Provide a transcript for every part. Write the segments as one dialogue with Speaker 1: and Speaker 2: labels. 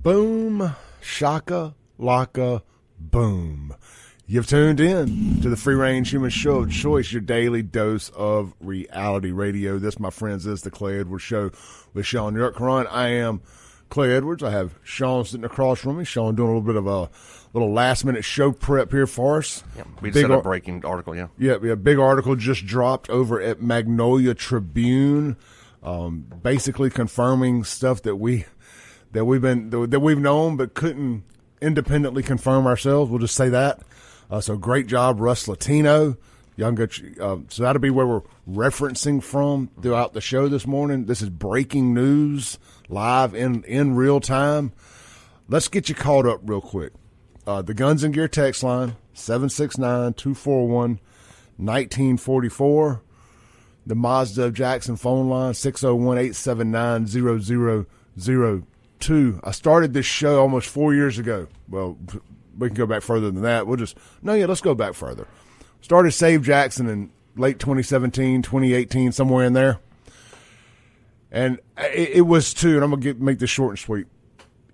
Speaker 1: Boom, shaka, laka, boom. You've tuned in to the free-range human show of choice, your daily dose of reality radio. This, my friends, is the Clay Edwards Show with Shaun Yurtkuran. I am Clay Edwards. I have Shaun sitting across from me. Shaun doing a little bit of a little last-minute show prep here for us.
Speaker 2: Yeah, we just had a breaking article, yeah.
Speaker 1: Yeah, big article just dropped over at Magnolia Tribune, basically confirming stuff that we've known but couldn't independently confirm ourselves. We'll just say that. So great job, Russ Latino. Y'all can go, so that'll be where we're referencing from throughout the show this morning. This is breaking news live in real time. Let's get you caught up real quick. The Guns and Gear text line, 769-241-1944. The Mazda of Jackson phone line, 601-879-0002. I started this show almost 4 years ago. Well, we can go back further than that. Let's go back further. Started Save Jackson in late 2017, 2018, somewhere in there. And it was to, and I'm going to make this short and sweet,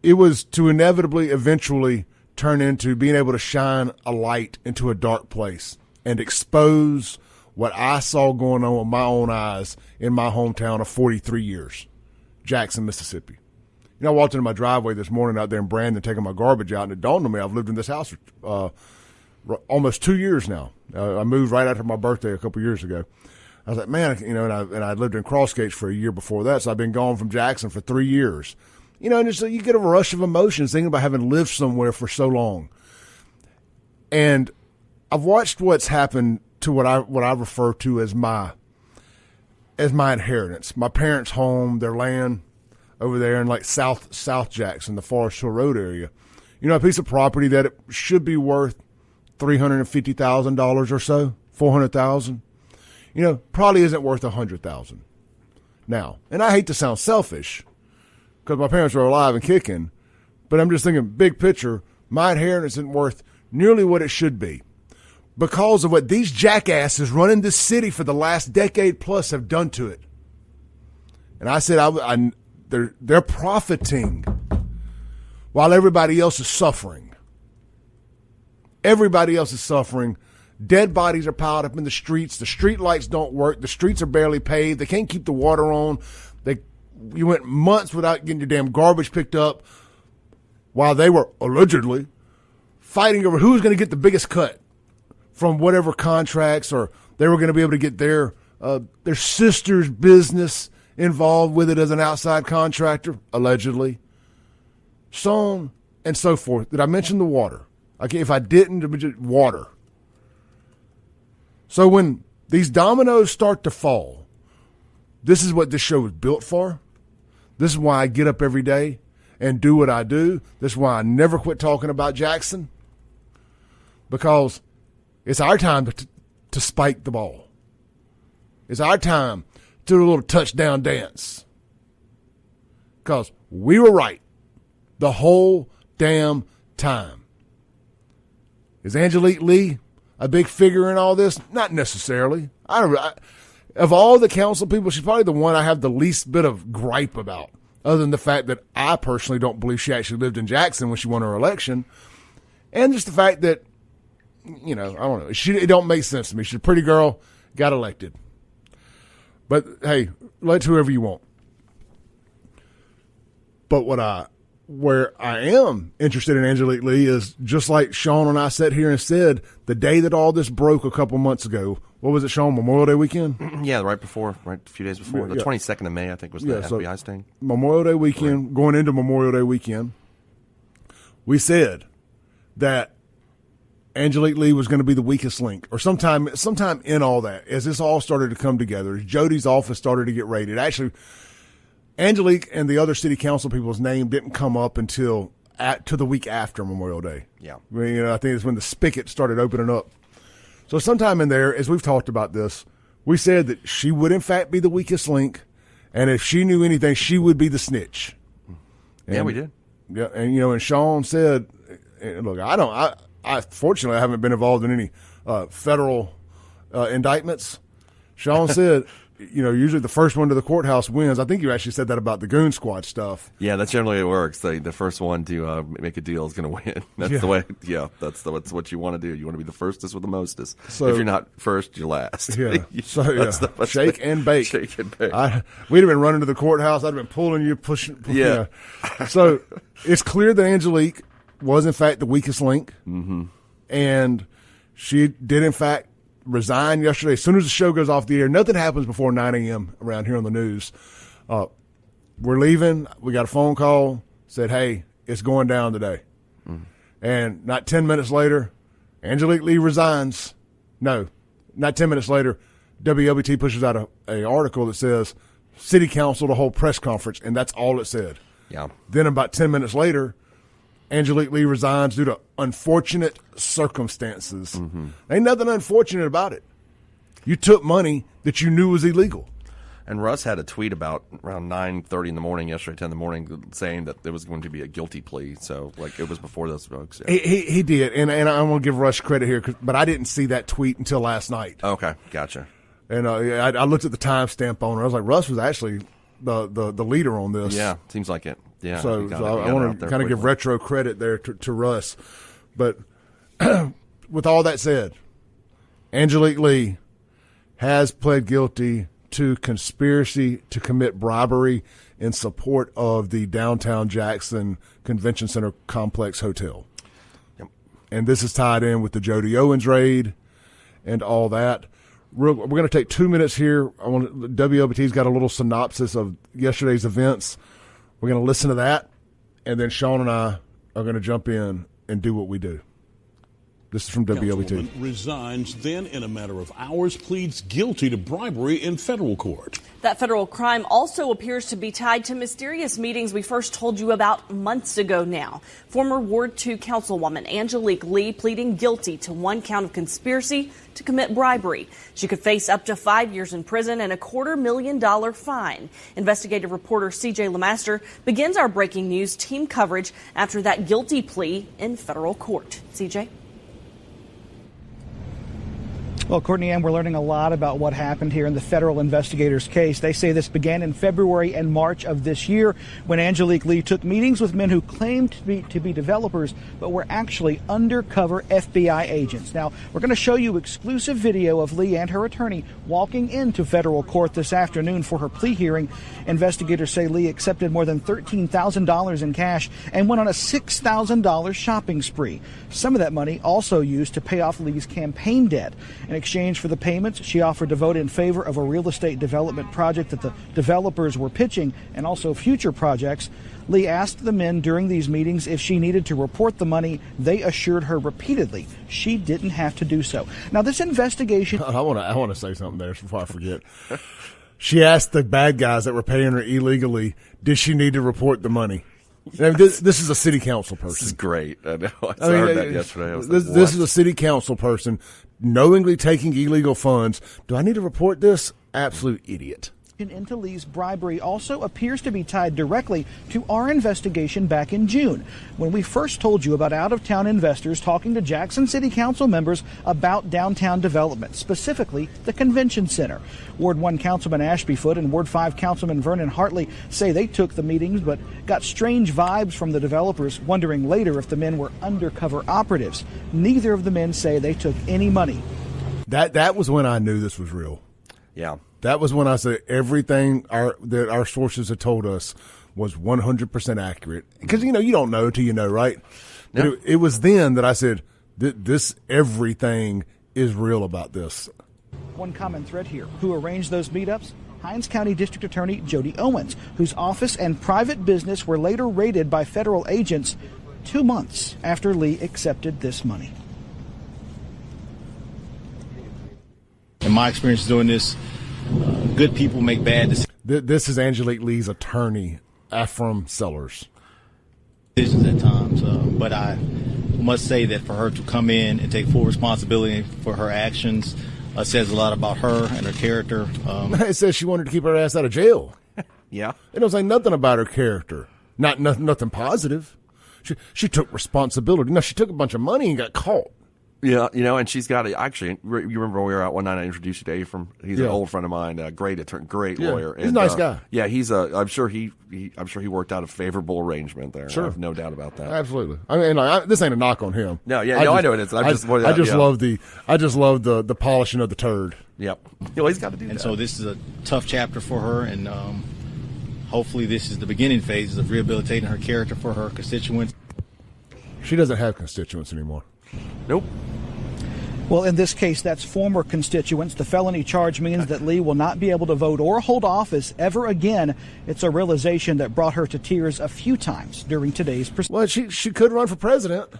Speaker 1: it was to inevitably, eventually turn into being able to shine a light into a dark place and expose what I saw going on with my own eyes in my hometown of 43 years, Jackson, Mississippi. You know, I walked into my driveway this morning out there in Brandon taking my garbage out, and it dawned on me I've lived in this house for almost 2 years now. I moved right after my birthday a couple years ago. I was like, man, and I lived in Crossgates for a year before that, so I've been gone from Jackson for 3 years. And just you get a rush of emotions thinking about having lived somewhere for so long. And I've watched what's happened to what I refer to as my inheritance, my parents' home, their land over there in like South Jackson, the Forest Hill Road area. A piece of property that it should be worth $350,000 or so, $400,000. Probably isn't worth $100,000 now. And I hate to sound selfish because my parents are alive and kicking, but I'm just thinking big picture, my inheritance isn't worth nearly what it should be because of what these jackasses running this city for the last decade plus have done to it. And I said, they're profiting while everybody else is suffering. Everybody else is suffering. Dead bodies are piled up in the streets. The street lights don't work. The streets are barely paved. They can't keep the water on. You went months without getting your damn garbage picked up while they were allegedly fighting over who's going to get the biggest cut from whatever contracts, or they were going to be able to get their sister's business involved with it as an outside contractor, allegedly. So on and so forth. Did I mention the water? Okay, if I didn't, it was just water. So when these dominoes start to fall, this is what this show was built for. This is why I get up every day and do what I do. This is why I never quit talking about Jackson. Because it's our time to spike the ball. It's our time to do a little touchdown dance. Because we were right the whole damn time. Is Angelique Lee a big figure in all this? Not necessarily. Of all the council people, she's probably the one I have the least bit of gripe about, other than the fact that I personally don't believe she actually lived in Jackson when she won her election. And just the fact that, I don't know, it don't make sense to me. She's a pretty girl, got elected. But, hey, elect whoever you want. But where I am interested in Angelique Lee is just like Shaun and I sat here and said, the day that all this broke a couple months ago, what was it, Shaun, Memorial Day weekend?
Speaker 2: Yeah, right a few days before. The 22nd of May, I think, was the FBI sting.
Speaker 1: Memorial Day weekend, right. Going into Memorial Day weekend, we said that Angelique Lee was going to be the weakest link, or sometime in all that, as this all started to come together, as Jody's office started to get raided. Actually, Angelique and the other city council people's name didn't come up until to the week after Memorial Day.
Speaker 2: Yeah.
Speaker 1: I think it's when the spigot started opening up. So sometime in there, as we've talked about this, we said that she would in fact be the weakest link, and if she knew anything, she would be the snitch.
Speaker 2: And, we did.
Speaker 1: Yeah, and Shaun said, look, I fortunately I haven't been involved in any federal indictments. Shaun said, usually the first one to the courthouse wins. I think you actually said that about the Goon Squad stuff.
Speaker 2: Yeah, that's generally how it works. The first one to make a deal is going to win. That's the way. Yeah, that's what you want to do. You want to be the firstest with the mostest. So if you're not first, you're last.
Speaker 1: Yeah. Shake and bake.
Speaker 2: Shake and bake.
Speaker 1: We'd have been running to the courthouse. I'd have been pulling you, pushing.
Speaker 2: Yeah.
Speaker 1: So it's clear that Angelique was in fact the weakest link, and she did in fact resign yesterday. As soon as the show goes off the air, nothing happens before 9 a.m. around here on the news. We're leaving. We got a phone call, said, hey, it's going down today. And not 10 minutes later, Angelique Lee resigns. No, not 10 minutes later, WLBT pushes out a article that says, City Council to hold press conference, and that's all it said.
Speaker 2: Yeah.
Speaker 1: Then about 10 minutes later, Angelique Lee resigns due to unfortunate circumstances. Ain't nothing unfortunate about it. You took money that you knew was illegal.
Speaker 2: And Russ had a tweet about around 9:30 in the morning yesterday, 10 in the morning, saying that there was going to be a guilty plea. So, it was before those folks. Yeah.
Speaker 1: He did, and I want to give Russ credit here, but I didn't see that tweet until last night.
Speaker 2: Okay, gotcha.
Speaker 1: And I looked at the timestamp on it. I was like, Russ was actually the leader on this.
Speaker 2: Yeah, seems like it. Yeah.
Speaker 1: So I want to kind of give retro credit there to Russ. But with all that said, Angelique Lee has pled guilty to conspiracy to commit bribery in support of the downtown Jackson Convention Center Complex Hotel.
Speaker 2: Yep.
Speaker 1: And this is tied in with the Jody Owens raid and all that. We're going to take 2 minutes here. WLBT's got a little synopsis of yesterday's events. We're going to listen to that, and then Shaun and I are going to jump in and do what we do. This is from WLBT.
Speaker 3: Resigns, then in a matter of hours pleads guilty to bribery in federal court.
Speaker 4: That federal crime also appears to be tied to mysterious meetings we first told you about months ago now. Former Ward 2 Councilwoman Angelique Lee pleading guilty to 1 count of conspiracy to commit bribery. She could face up to 5 years in prison and a $250,000 fine. Investigative reporter C.J. Lemaster begins our breaking news team coverage after that guilty plea in federal court. C.J.?
Speaker 5: Well, Courtney Ann, we're learning a lot about what happened here in the federal investigators' case. They say this began in February and March of this year when Angelique Lee took meetings with men who claimed to be developers but were actually undercover FBI agents. Now, we're going to show you exclusive video of Lee and her attorney walking into federal court this afternoon for her plea hearing. Investigators say Lee accepted more than $13,000 in cash and went on a $6,000 shopping spree. Some of that money also used to pay off Lee's campaign debt. In exchange for the payments, she offered to vote in favor of a real estate development project that the developers were pitching and also future projects. Lee asked the men during these meetings if she needed to report the money. They assured her repeatedly she didn't have to do so. Now, this investigation...
Speaker 1: I want to say something there before I forget. She asked the bad guys that were paying her illegally, did she need to report the money? I mean, this is a city council person.
Speaker 2: This is great. I know. I heard that yesterday.
Speaker 1: This is a city council person knowingly taking illegal funds. Do I need to report this? Absolute idiot.
Speaker 5: Into Lee's bribery also appears to be tied directly to our investigation back in June, when we first told you about out-of-town investors talking to Jackson City Council members about downtown development, specifically the Convention Center. Ward 1 Councilman Ashby Foote and Ward 5 Councilman Vernon Hartley say they took the meetings but got strange vibes from the developers, wondering later if the men were undercover operatives. Neither of the men say they took any money.
Speaker 1: That was when I knew this was real.
Speaker 2: Yeah.
Speaker 1: That was when I said everything that our sources had told us was 100% accurate. Because, you don't know till you know, right?
Speaker 2: No.
Speaker 1: But it was then that I said, this everything is real about this.
Speaker 5: One common thread here. Who arranged those meetups? Hinds County District Attorney Jody Owens, whose office and private business were later raided by federal agents 2 months after Lee accepted this money.
Speaker 6: In my experience doing this, good people make bad decisions.
Speaker 1: This is Angelique Lee's attorney, Ephraim Sellers.
Speaker 6: At times, but I must say that for her to come in and take full responsibility for her actions says a lot about her and her character.
Speaker 1: It says she wanted to keep her ass out of jail.
Speaker 2: Yeah.
Speaker 1: It don't say nothing about her character. Nothing positive. She took responsibility. No, she took a bunch of money and got caught.
Speaker 2: Yeah, and she's got actually. You remember when we were out one night? I introduced you to Ephraim. He's an old friend of mine, great attorney, great lawyer.
Speaker 1: He's a nice guy.
Speaker 2: Yeah, I'm sure he worked out a favorable arrangement there. Sure, I have no doubt about that.
Speaker 1: Absolutely. I mean, this ain't a knock on him.
Speaker 2: No, I know it is. I just
Speaker 1: love the polishing of the turd.
Speaker 2: Yep. He's got to do that.
Speaker 6: And so this is a tough chapter for her, and hopefully this is the beginning phases of rehabilitating her character for her constituents.
Speaker 1: She doesn't have constituents anymore.
Speaker 2: Nope.
Speaker 5: Well, in this case, that's former constituents. The felony charge means that Lee will not be able to vote or hold office ever again. It's a realization that brought her to tears a few times during today's proceedings.
Speaker 1: Well, she could run for president.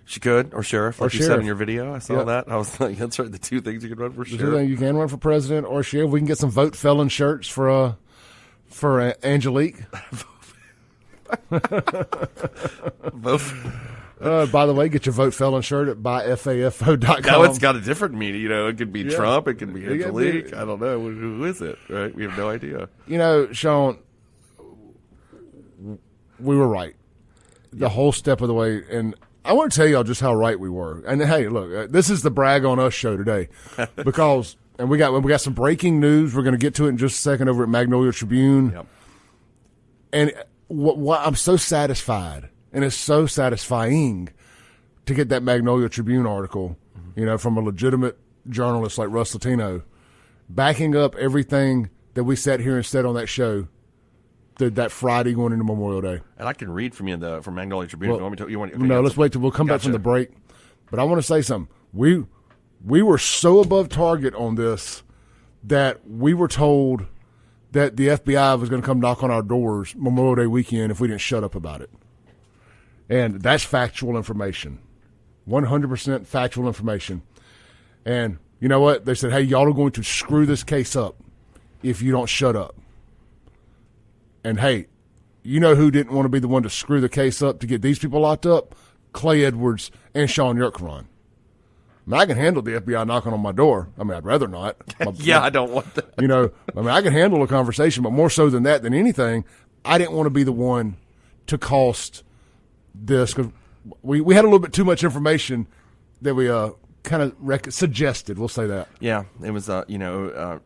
Speaker 2: She could, or sheriff, like you said in your video. I saw that. I was like, that's right, the two things you could run for sheriff.
Speaker 1: You can run for president or sheriff. We can get some vote felon shirts for Angelique. By the way, get your vote felon shirt at buyfafo.com.
Speaker 2: Now it's got a different meaning. It could be Trump. It could be Angelique. I don't know. Who is it? Right? We have no idea.
Speaker 1: Shaun, we were right the whole step of the way. And I want to tell y'all just how right we were. And hey, look, this is the brag on us show today because, and we got some breaking news. We're going to get to it in just a second over at Magnolia Tribune.
Speaker 2: Yep.
Speaker 1: And what I'm so satisfied. And it's so satisfying to get that Magnolia Tribune article, from a legitimate journalist like Russ Latino, backing up everything that we sat here and said on that show that Friday going into Memorial Day.
Speaker 2: And I can read from you from Magnolia Tribune.
Speaker 1: Well, if you want me to, no, let's wait till we'll come back from the break. But I want to say something. We were so above target on this that we were told that the FBI was going to come knock on our doors Memorial Day weekend if we didn't shut up about it. And that's factual information, 100% factual information. And you know what? They said, hey, y'all are going to screw this case up if you don't shut up. And, hey, you know who didn't want to be the one to screw the case up to get these people locked up? Clay Edwards and Shaun Yurtkuran. I can handle the FBI knocking on my door. I mean, I'd rather not.
Speaker 2: I don't want that.
Speaker 1: I can handle a conversation, but more so than that, than anything, I didn't want to be the one to cost this, because we had a little bit too much information that we kind of suggested. We'll say that.
Speaker 2: Yeah, it was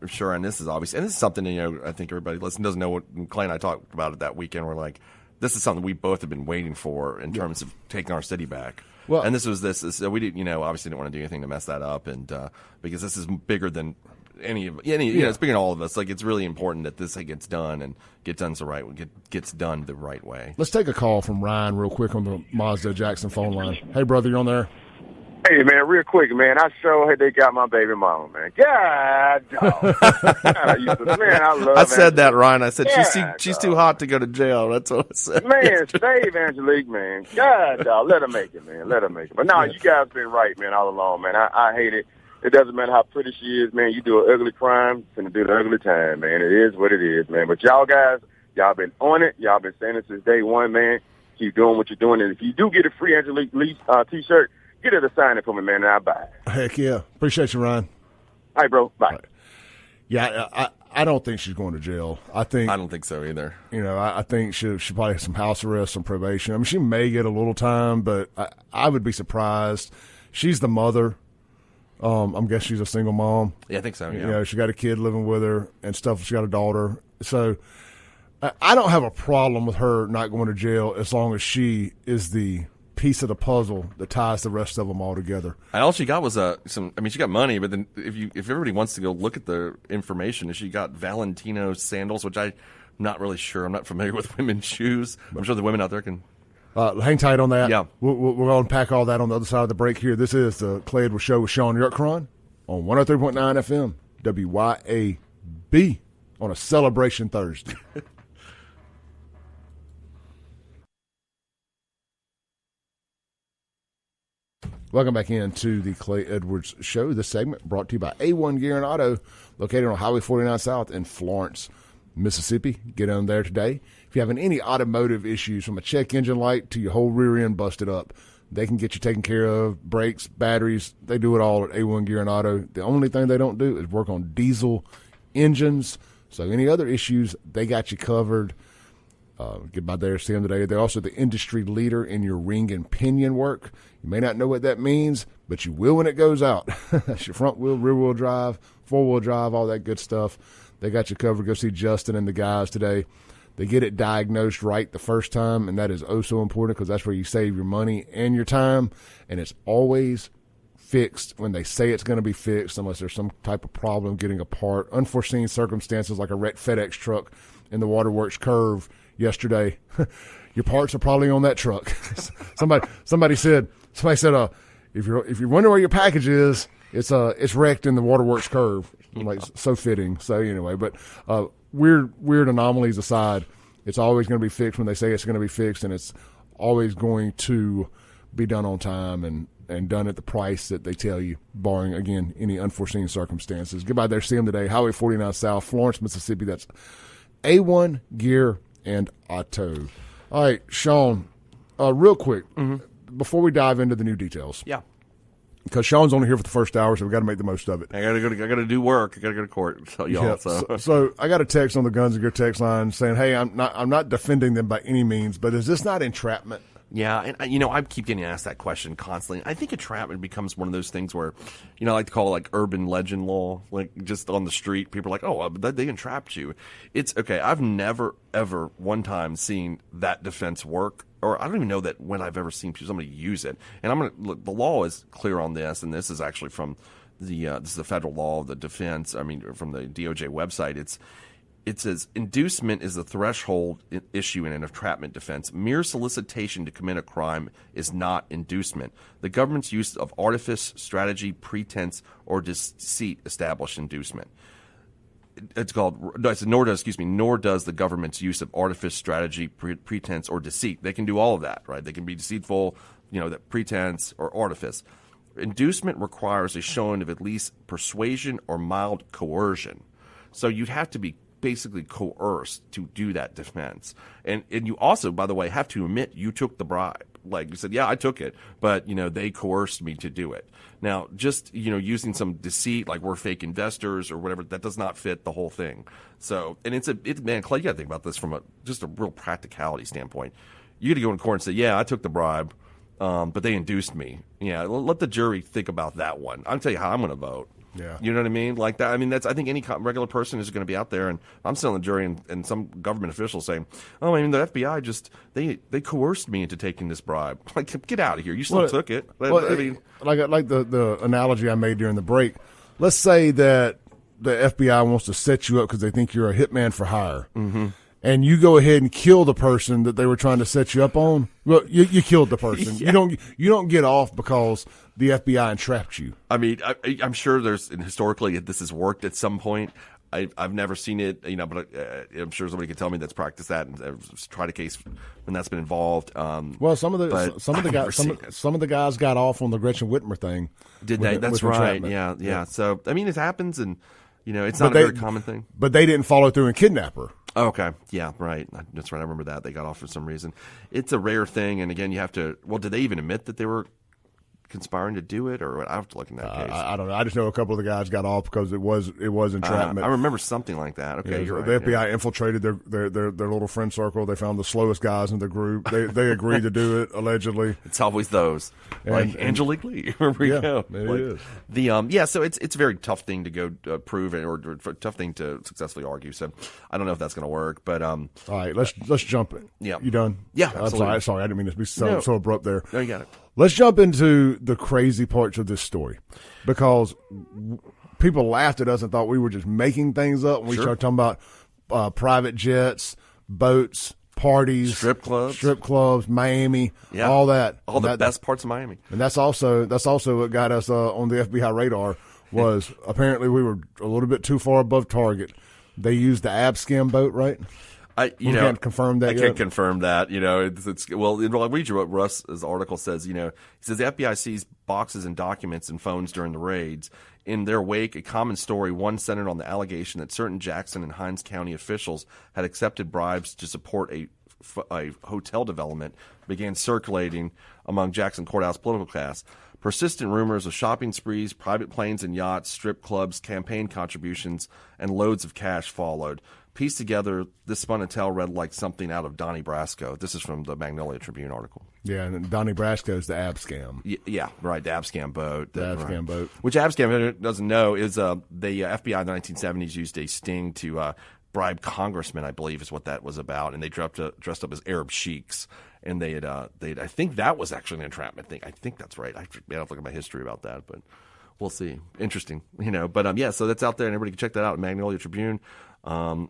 Speaker 2: sure, and this is obvious, and this is something I think everybody doesn't know what Clay and I talked about it that weekend. We're like, this is something we both have been waiting for in terms of taking our city back. Well, and this we didn't obviously didn't want to do anything to mess that up, and because this is bigger than any it's bigger than all of us. Like, it's really important that this gets done and gets done the right way.
Speaker 1: Let's take a call from Ryan real quick on the Mazda Jackson phone line. Hey, brother, you on there?
Speaker 7: Hey, man, real quick, man. I sure had they got my baby mama, man. God, dog.
Speaker 2: I said that, Ryan. I said she's too hot to go to jail. That's what I said.
Speaker 7: Man, save Angelique, man. God, dog. Let her make it, man. Let her make it. But no, you guys been right, man, all along, man. I hate it. It doesn't matter how pretty she is, man. You do an ugly crime, it's going to do the ugly time, man. It is what it is, man. But y'all guys, y'all been on it. Y'all been saying it since day one, man. Keep doing what you're doing. And if you do get a free Angelique Lee T-shirt, get her to sign it for me, man, and I'll buy it.
Speaker 1: Heck yeah. Appreciate you, Ryan.
Speaker 7: All right, bro. Bye.
Speaker 1: Right. Yeah, I don't think she's going to jail. I don't
Speaker 2: think so either.
Speaker 1: I think she'll probably have some house arrest, some probation. I mean, she may get a little time, but I would be surprised. She's the mother. I'm guessing she's a single mom.
Speaker 2: Yeah, I think so. Yeah.
Speaker 1: She got a kid living with her and stuff. She got a daughter. So I don't have a problem with her not going to jail as long as she is the piece of the puzzle that ties the rest of them all together.
Speaker 2: And all she got was she got money, but then if everybody wants to go look at the information, she got Valentino sandals, which I'm not really sure. I'm not familiar with women's shoes. I'm sure the women out there can.
Speaker 1: Hang tight on that.
Speaker 2: Yeah.
Speaker 1: We'll unpack all that on the other side of the break here. This is the Clay Edwards Show with Shaun Yurtkuran on 103.9 FM, WYAB, on a celebration Thursday. Welcome back into the Clay Edwards Show. This segment brought to you by A1 Gear and Auto, located on Highway 49 South in Florence, Mississippi. Get on there today. If you're having any automotive issues, from a check engine light to your whole rear end busted up, they can get you taken care of. Brakes, batteries, they do it all at A1 Gear and Auto. The only thing they don't do is work on diesel engines. So any other issues, they got you covered. Get by there, see them today. They're also the industry leader in your ring and pinion work. You may not know what that means, but you will when it goes out. That's your front wheel, rear wheel drive, 4-wheel drive, all that good stuff. They got you covered. Go see Justin and the guys today. They get it diagnosed right the first time, and that is oh so important because that's where you save your money and your time, and it's always fixed when they say it's going to be fixed unless there's some type of problem getting a part. Unforeseen circumstances like a wrecked FedEx truck in the Waterworks curve yesterday. Your parts are probably on that truck. somebody said if you're wondering where your package is, it's wrecked in the Waterworks curve. Like so fitting. So anyway, but weird anomalies aside, it's always going to be fixed when they say it's going to be fixed, and it's always going to be done on time and done at the price that they tell you, barring, again, any unforeseen circumstances. Get by there, see them today. Highway 49 South, Florence, Mississippi. That's A1 Gear and Auto. All right, Shaun, real quick, before we dive into the new details.
Speaker 2: Yeah.
Speaker 1: Because Shaun's only here for the first hour, so we got to make the most of it.
Speaker 2: I got to do work. I got to go to court. So y'all.
Speaker 1: Yeah, so I got a text on the Guns and Gear text line saying, "Hey, I'm not defending them by any means, but is this not entrapment?"
Speaker 2: Yeah, and I keep getting asked that question constantly. I think entrapment becomes one of those things where, I like to call it like urban legend law. Like just on the street, people are like, "Oh, they entrapped you." It's okay. I've never ever one time seen that defense work, or I don't even know that when I've ever seen somebody use it. And the law is clear on this, and this is actually from this is the federal law of the defense. I mean, from the DOJ website. It says, inducement is the threshold issue in an entrapment defense. Mere solicitation to commit a crime is not inducement. The government's use of artifice, strategy, pretense, or deceit establish inducement. Nor does the government's use of artifice, strategy, pretense, or deceit. They can do all of that, right? They can be deceitful, that pretense or artifice. Inducement requires a showing of at least persuasion or mild coercion. So you'd have to be basically coerced to do that defense. And you also, by the way, have to admit you took the bribe. Like you said, yeah, I took it, but, they coerced me to do it. Now, just, using some deceit, like we're fake investors or whatever, that does not fit the whole thing. So, and man, Clay, you got to think about this from just a real practicality standpoint. You got to go in court and say, yeah, I took the bribe, but they induced me. Yeah, let the jury think about that one. I'll tell you how I'm going to vote.
Speaker 1: Yeah.
Speaker 2: You know what I mean? Like that. I mean, I think any regular person is going to be out there, and I'm sitting on the jury and some government official saying, "Oh, I mean, the FBI they coerced me into taking this bribe." Like, get out of here! You still took it. I mean,
Speaker 1: like the analogy I made during the break. Let's say that the FBI wants to set you up because they think you're a hitman for hire. Mm-hmm. And you go ahead and kill the person that they were trying to set you up on. Well, you killed the person. Yeah. You don't get off because the FBI entrapped you. I mean,
Speaker 2: I'm sure historically this has worked at some point. I've never seen it, but I'm sure somebody can tell me that's practiced that and tried a case when that's been involved.
Speaker 1: Well, some of the guys got off on the Gretchen Whitmer thing.
Speaker 2: Did they? That's right. Yeah. So I mean, it happens, and it's not a very common thing.
Speaker 1: But they didn't follow through and kidnap her.
Speaker 2: Oh, okay. Yeah, right. That's right. I remember that. They got off for some reason. It's a rare thing, and again, you have to. Well, did they even admit that they were conspiring to do it, or I have to look in that case.
Speaker 1: I don't know. I just know a couple of the guys got off because it was entrapment.
Speaker 2: I remember something like that. Okay, you're right.
Speaker 1: The FBI infiltrated their little friend circle. They found the slowest guys in the group. They agreed to do it allegedly.
Speaker 2: It's always those, like Angelique Lee. Where we go.
Speaker 1: It is.
Speaker 2: So it's a very tough thing to go prove it, or tough thing to successfully argue. So I don't know if that's going to work, but
Speaker 1: all right, let's jump in.
Speaker 2: Yeah,
Speaker 1: you done?
Speaker 2: Yeah,
Speaker 1: I'm sorry. I didn't mean to be so abrupt there.
Speaker 2: No, you got it.
Speaker 1: Let's jump into the crazy parts of this story because people laughed at us and thought we were just making things up when we started talking about private jets, boats, parties,
Speaker 2: strip clubs,
Speaker 1: Miami, all that.
Speaker 2: All the best parts of Miami.
Speaker 1: And that's also what got us on the FBI radar was apparently we were a little bit too far above target. They used the Abscam boat, right?
Speaker 2: Can't
Speaker 1: confirm that.
Speaker 2: I can't confirm that. I'll read you what Russ's article says. He says the FBI seized boxes and documents and phones during the raids. In their wake, a common story, one centered on the allegation that certain Jackson and Hinds County officials had accepted bribes to support a hotel development, began circulating among Jackson courthouse political class. Persistent rumors of shopping sprees, private planes and yachts, strip clubs, campaign contributions, and loads of cash followed. pieced together this spun a tale read like something out of Donnie Brasco. This is from the Magnolia Tribune article.
Speaker 1: Yeah, and Donnie Brasco's the ab scam.
Speaker 2: Yeah, right, the Abscam boat.
Speaker 1: The Abscam boat.
Speaker 2: Which Abscam doesn't know is the FBI in the 1970s used a sting to bribe congressmen, I believe is what that was about, and they dressed up as Arab sheiks. And they'd I think that was actually an entrapment thing. I think that's right. I have to look at my history about that, but we'll see. Interesting, But yeah, so that's out there, and everybody can check that out. Magnolia Tribune, where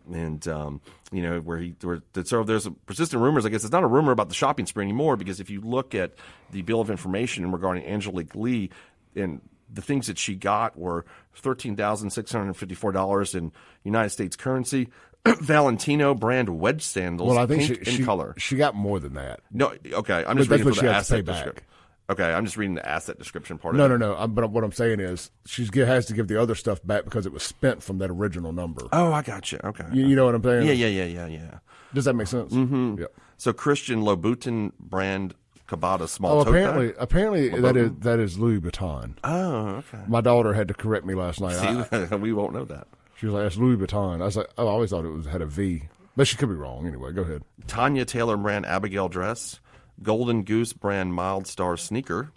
Speaker 2: there's persistent rumors. I guess it's not a rumor about the shopping spree anymore, because if you look at the bill of information regarding Angelique Lee, and the things that she got were $13,654 in United States currency. Valentino brand wedge sandals,
Speaker 1: well, I think
Speaker 2: pink in color.
Speaker 1: She got more than that.
Speaker 2: No, okay. I'm just reading
Speaker 1: what
Speaker 2: the
Speaker 1: she
Speaker 2: asset description. Okay, I'm just reading the asset description part of it.
Speaker 1: No. But what I'm saying is she has to give the other stuff back because it was spent from that original number.
Speaker 2: Oh, I got you. Okay.
Speaker 1: You know what I'm saying?
Speaker 2: Yeah.
Speaker 1: Does that make sense?
Speaker 2: Mm-hmm.
Speaker 1: Yeah.
Speaker 2: So Christian Louboutin brand Cabata small tote bag?
Speaker 1: Apparently that is Louis Vuitton.
Speaker 2: Oh, okay.
Speaker 1: My daughter had to correct me last night.
Speaker 2: See, we won't know that.
Speaker 1: She was like, "That's Louis Vuitton." I was like, "Oh, I always thought it had a V," but she could be wrong. Anyway, go ahead.
Speaker 2: Tanya Taylor brand Abigail dress, Golden Goose brand Mild Star sneaker,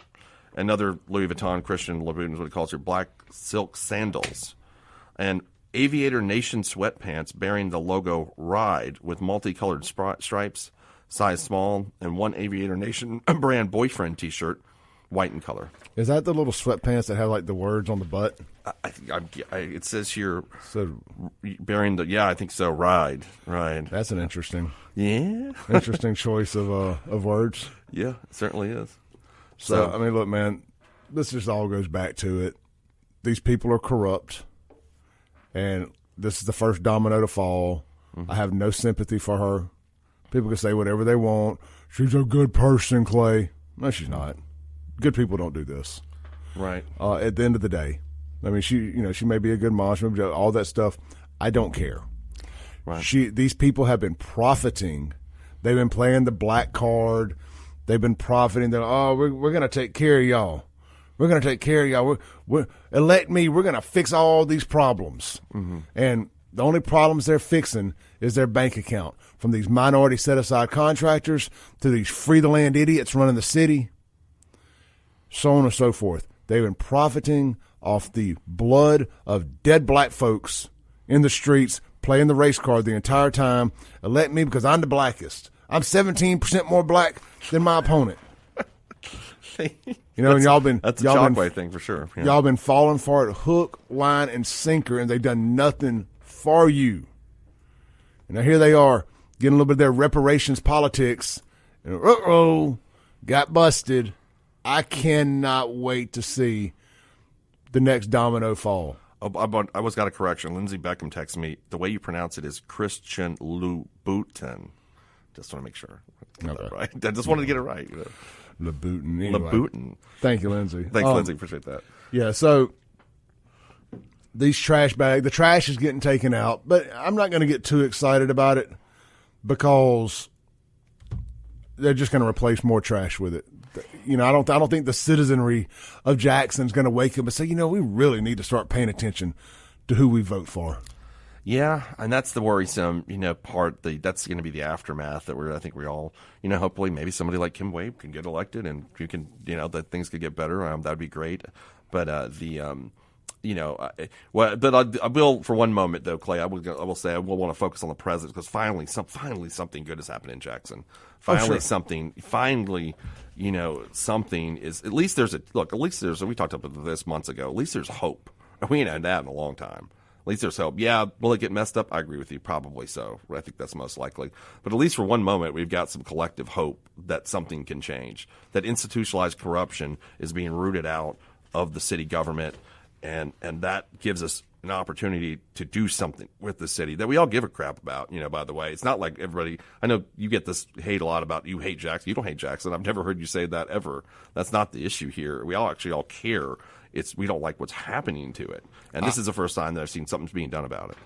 Speaker 2: another Louis Vuitton Christian Louboutin is what he calls her, black silk sandals, and Aviator Nation sweatpants bearing the logo Ride with multicolored stripes, size small, and one Aviator Nation brand boyfriend T-shirt, white in color.
Speaker 1: Is that the little sweatpants that have like the words on the butt?
Speaker 2: It says here,
Speaker 1: so,
Speaker 2: bearing the, I think so. Ride.
Speaker 1: That's an interesting choice of words.
Speaker 2: Yeah, it certainly is.
Speaker 1: So I mean, look, man, this just all goes back to it. These people are corrupt, and this is the first domino to fall. Mm-hmm. I have no sympathy for her. People can say whatever they want. She's a good person, Clay. No, she's not. Good people don't do this.
Speaker 2: Right.
Speaker 1: At the end of the day, I mean, she may be a good mom, she may be all that stuff. I don't care.
Speaker 2: Right.
Speaker 1: These people have been profiting. They've been playing the black card. They've been profiting. They're we're going to take care of y'all. We're going to take care of y'all. Elect me. We're going to fix all these problems. Mm-hmm. And the only problems they're fixing is their bank account. From these minority set-aside contractors to these free-the-land idiots running the city, so on and so forth. They've been profiting off the blood of dead black folks in the streets, playing the race card the entire time. Elect me because I'm the blackest. I'm 17% more black than my opponent. And y'all been
Speaker 2: that's a Shockwave thing for sure. Yeah.
Speaker 1: Y'all been falling for it hook, line, and sinker, and they've done nothing for you. And now here they are getting a little bit of their reparations politics, and got busted. I cannot wait to see the next domino fall.
Speaker 2: I always got a correction. Lindsey Beckham texted me. The way you pronounce it is Christian Louboutin. Just want to make sure.
Speaker 1: Okay.
Speaker 2: Right. I just wanted to get it right.
Speaker 1: Louboutin. Anyway.
Speaker 2: Louboutin.
Speaker 1: Thank you, Lindsey.
Speaker 2: Thanks, Lindsey. Appreciate that.
Speaker 1: Yeah, so these the trash is getting taken out, but I'm not going to get too excited about it because they're just going to replace more trash with it. I don't think the citizenry of Jackson's going to wake up and say, we really need to start paying attention to who we vote for.
Speaker 2: Yeah, and that's the worrisome, part. That's going to be the aftermath that I think we all, hopefully maybe somebody like Kim Wade can get elected and you can, that things could get better. That'd be great. But I will for one moment though, Clay. I will say I will want to focus on the president because finally something good has happened in Jackson. Something is at least there's we talked about this months ago. At least there's hope. We ain't had that in a long time. At least there's hope. Yeah, will it get messed up? I agree with you. Probably so. I think that's most likely. But at least for one moment, we've got some collective hope that something can change. That institutionalized corruption is being rooted out of the city government, and that gives us an opportunity to do something with the city that we all give a crap about. By the way, it's not like everybody. I know you get this hate a lot about you hate Jackson. You don't hate Jackson. I've never heard you say that ever. That's not the issue here. We all care. We don't like what's happening to it, and this is the first time that I've seen something's being done about it.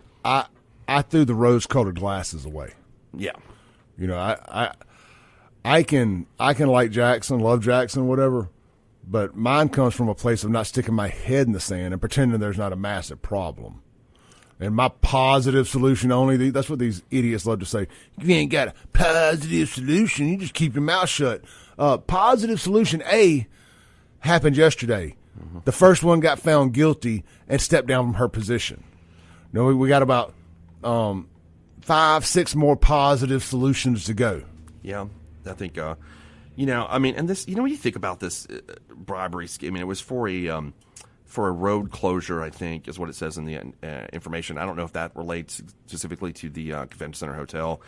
Speaker 1: I threw the rose-colored glasses away.
Speaker 2: Yeah,
Speaker 1: I can like Jackson, love Jackson, whatever, but mine comes from a place of not sticking my head in the sand and pretending there's not a massive problem. And my positive solution only, that's what these idiots love to say. You ain't got a positive solution. You just keep your mouth shut. Positive solution A happened yesterday. Mm-hmm. The first one got found guilty and stepped down from her position. We got about 5-6 more positive solutions to go.
Speaker 2: Yeah, I think, and this, when you think about this bribery scheme, it was for a road closure, I think, is what it says in the information. I don't know if that relates specifically to the Convention Center Hotel,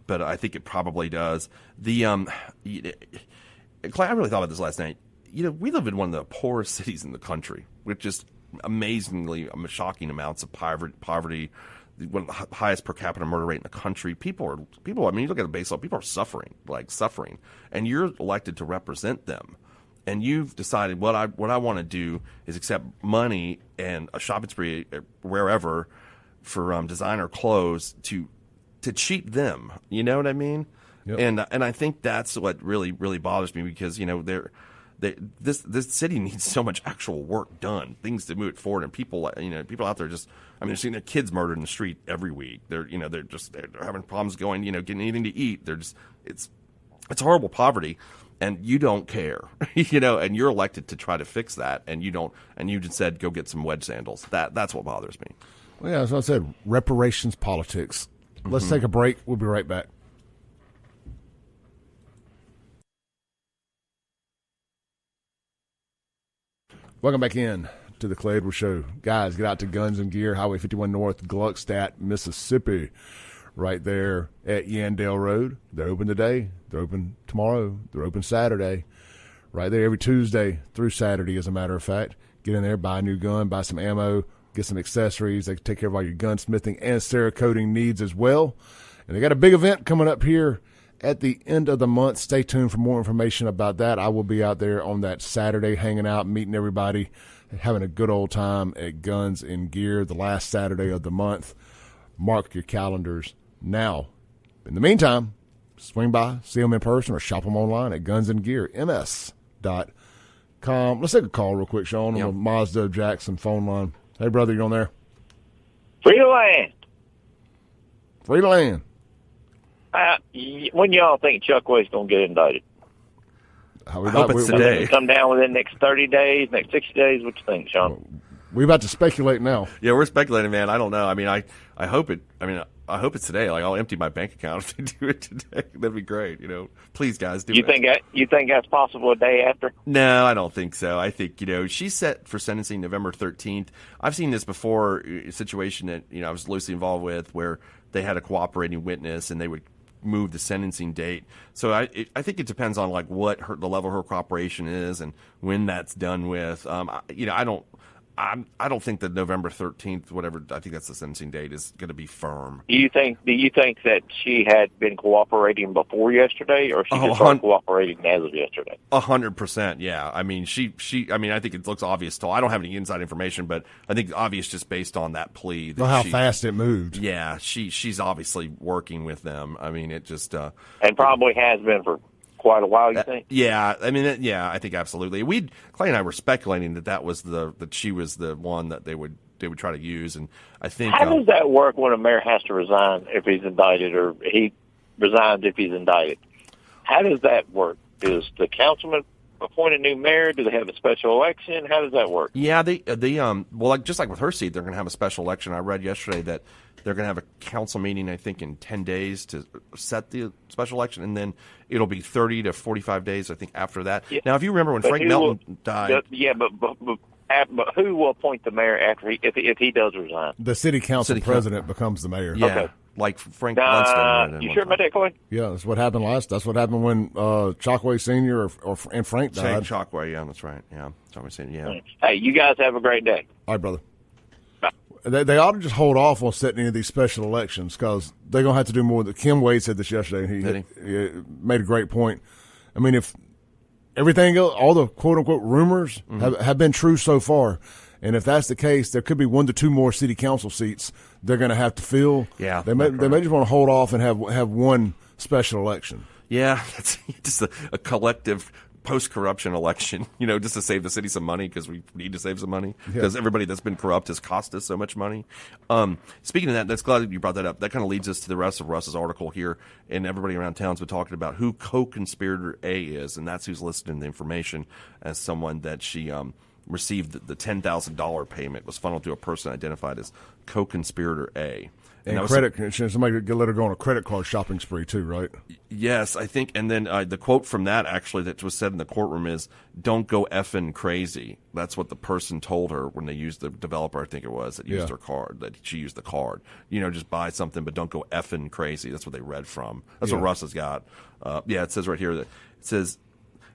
Speaker 2: but I think it probably does. Clay, I really thought about this last night. We live in one of the poorest cities in the country, with just amazingly shocking amounts of poverty, one of the highest per capita murder rate in the country. People. I mean, you look at the baseline, people are suffering, and you're elected to represent them. And you've decided what I want to do is accept money and a shopping spree wherever for designer clothes to cheat them. You know what I mean? Yep. And I think that's what really bothers me, because this city needs so much actual work done, things to move it forward, and people out there just, they're seeing their kids murdered in the street every week. They're having problems getting anything to eat. It's horrible poverty. And you don't care, and you're elected to try to fix that, and you don't, and you just said, go get some wedge sandals. That's what bothers me.
Speaker 1: Well, yeah, as I said, reparations politics. Let's take a break. We'll be right back. Welcome back in to the Clay Edwards Show. Guys, get out to Guns and Gear, Highway 51 North, Gluckstadt, Mississippi. Right there at Yandell Road. They're open today. They're open tomorrow. They're open Saturday. Right there every Tuesday through Saturday, as a matter of fact. Get in there, buy a new gun, buy some ammo, get some accessories. They can take care of all your gunsmithing and Cerakoting needs as well. And they got a big event coming up here at the end of the month. Stay tuned for more information about that. I will be out there on that Saturday hanging out, meeting everybody, having a good old time at Guns and Gear the last Saturday of the month. Mark your calendars now. In the meantime, swing by, see them in person, or shop them online at gunsandgearms.com. Let's take a call real quick, Shaun, on the Mazda Jackson phone line. Hey, brother, you on there?
Speaker 8: Free the land.
Speaker 1: Free the land.
Speaker 8: When y'all think Chuck Way's going to get indicted?
Speaker 2: I hope it's today.
Speaker 8: Come down within the next 30 days, next 60 days. What you think, Shaun?
Speaker 1: We're about to speculate now.
Speaker 2: Yeah, we're speculating, man. I don't know. I hope it. I hope it's today. Like, I'll empty my bank account if they do it today. That'd be great. Please, guys, do it.
Speaker 8: You think that's possible a day after?
Speaker 2: No, I don't think so. I think, she's set for sentencing November 13th. I've seen this before, a situation that, I was loosely involved with, where they had a cooperating witness and they would move the sentencing date. So I think it depends on what the level of her cooperation is and when that's done with. I don't think that November 13th, whatever, I think that's the sentencing date, is going to be firm.
Speaker 8: Do you think that she had been cooperating before yesterday, or she just started cooperating as of yesterday?
Speaker 2: 100%, yeah. I think it looks obvious. I don't have any inside information, but I think obvious just based on that plea. That
Speaker 1: how fast it moved.
Speaker 2: Yeah, she's obviously working with them. It just
Speaker 8: and probably has been for quite a while, you think?
Speaker 2: Yeah, I think absolutely. Clay and I were speculating that she was the one that they would try to use, and I think.
Speaker 8: How does that work when a mayor has to resign if he's indicted, or he resigns if he's indicted? How does that work? Does the councilman appoint a new mayor? Do they have a special election? How does that work?
Speaker 2: Yeah, they just like with her seat, they're going to have a special election. I read yesterday that they're going to have a council meeting, I think, in 10 days to set the special election, and then it'll be 30 to 45 days, I think, after that. Yeah. Now, if you remember when Frank Melton died...
Speaker 8: But who will appoint the mayor after if he does resign?
Speaker 1: The city council president becomes the mayor.
Speaker 2: Yeah, okay. Like Frank Lunston.
Speaker 8: You sure about that, Clay?
Speaker 1: Yeah, that's what happened That's what happened when Chockway Sr. and Frank died.
Speaker 2: Chockway, yeah, that's right. Yeah, Chockway Sr., yeah.
Speaker 8: Hey, you guys have a great day.
Speaker 1: All right, brother. They ought to just hold off on setting any of these special elections, because they're going to have to do more. Kim Wade said this yesterday. He made a great point. If everything else, all the quote-unquote rumors have been true so far, and if that's the case, there could be 1 to 2 more city council seats they're going to have to fill.
Speaker 2: Yeah,
Speaker 1: they may just want to hold off and have one special election.
Speaker 2: Yeah, that's just a collective post-corruption election, just to save the city some money because we need to save some money because everybody that's been corrupt has cost us so much money. Speaking of that, that's glad you brought that up. That kind of leads us to the rest of Russ's article here, and everybody around town's been talking about who co-conspirator A is, and that's who's listed in the information as someone that she received the $10,000 payment was funneled to a person identified as co-conspirator A.
Speaker 1: And somebody let her go on a credit card shopping spree too, right?
Speaker 2: Yes, I think. And then the quote from that actually that was said in the courtroom is, "Don't go effing crazy." That's what the person told her when they used the developer, I think it was, that used her card, that she used the card. Just buy something, but don't go effing crazy. That's what they read from. That's what Russ has got. It says right here that it says,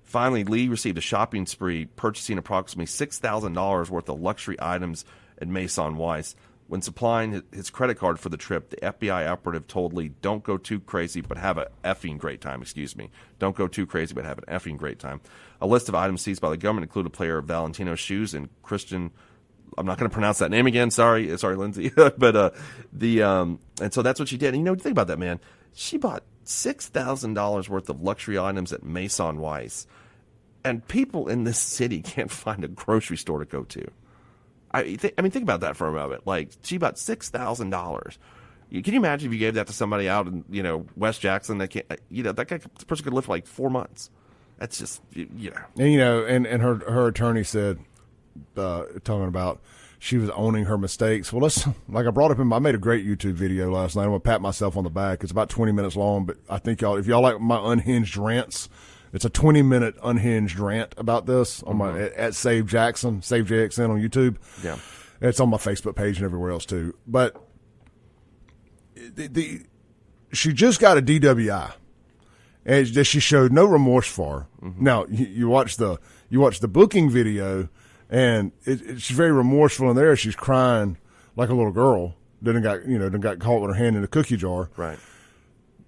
Speaker 2: finally, Lee received a shopping spree purchasing approximately $6,000 worth of luxury items at Mason Weiss. When supplying his credit card for the trip, the FBI operative told Lee, "Don't go too crazy, but have an effing great time." Excuse me. Don't go too crazy, but have an effing great time. A list of items seized by the government include a pair of Valentino shoes and Christian. I'm not going to pronounce that name again. Sorry, Lindsay. But and so that's what she did. And think about that, man. She bought $6,000 worth of luxury items at Mason Weiss, and people in this city can't find a grocery store to go to. Think about that for a moment. Like, she bought $6,000. Can you imagine if you gave that to somebody out in, West Jackson? That can't, that person could live for like 4 months. That's just,
Speaker 1: And and her attorney said, talking about she was owning her mistakes. Well, like I brought up I made a great YouTube video last night. I'm gonna pat myself on the back. It's about 20 minutes long, but I think if y'all like my unhinged rants. It's a 20-minute unhinged rant about this on my at Save JXN on YouTube. Yeah, it's on my Facebook page and everywhere else too. But she just got a DWI, and that she showed no remorse for. Now you watch the booking video, and she's very remorseful in there. She's crying like a little girl that got caught with her hand in a cookie jar.
Speaker 2: Right.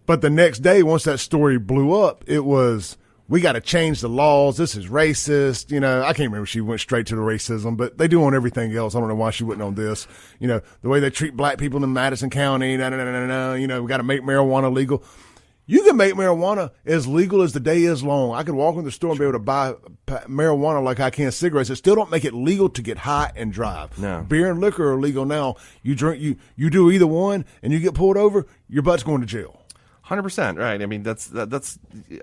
Speaker 1: But the next day, once that story blew up, it was, we got to change the laws. This is racist. I can't remember if she went straight to the racism, but they do on everything else. I don't know why she wouldn't on this. The way they treat black people in Madison County. We got to make marijuana legal. You can make marijuana as legal as the day is long. I could walk in the store and be able to buy marijuana like I can cigarettes. It still don't make it legal to get high and drive.
Speaker 2: No.
Speaker 1: Beer and liquor are legal now. You drink, you do either one, and you get pulled over, your butt's going to jail.
Speaker 2: 100%, right? I mean, that's.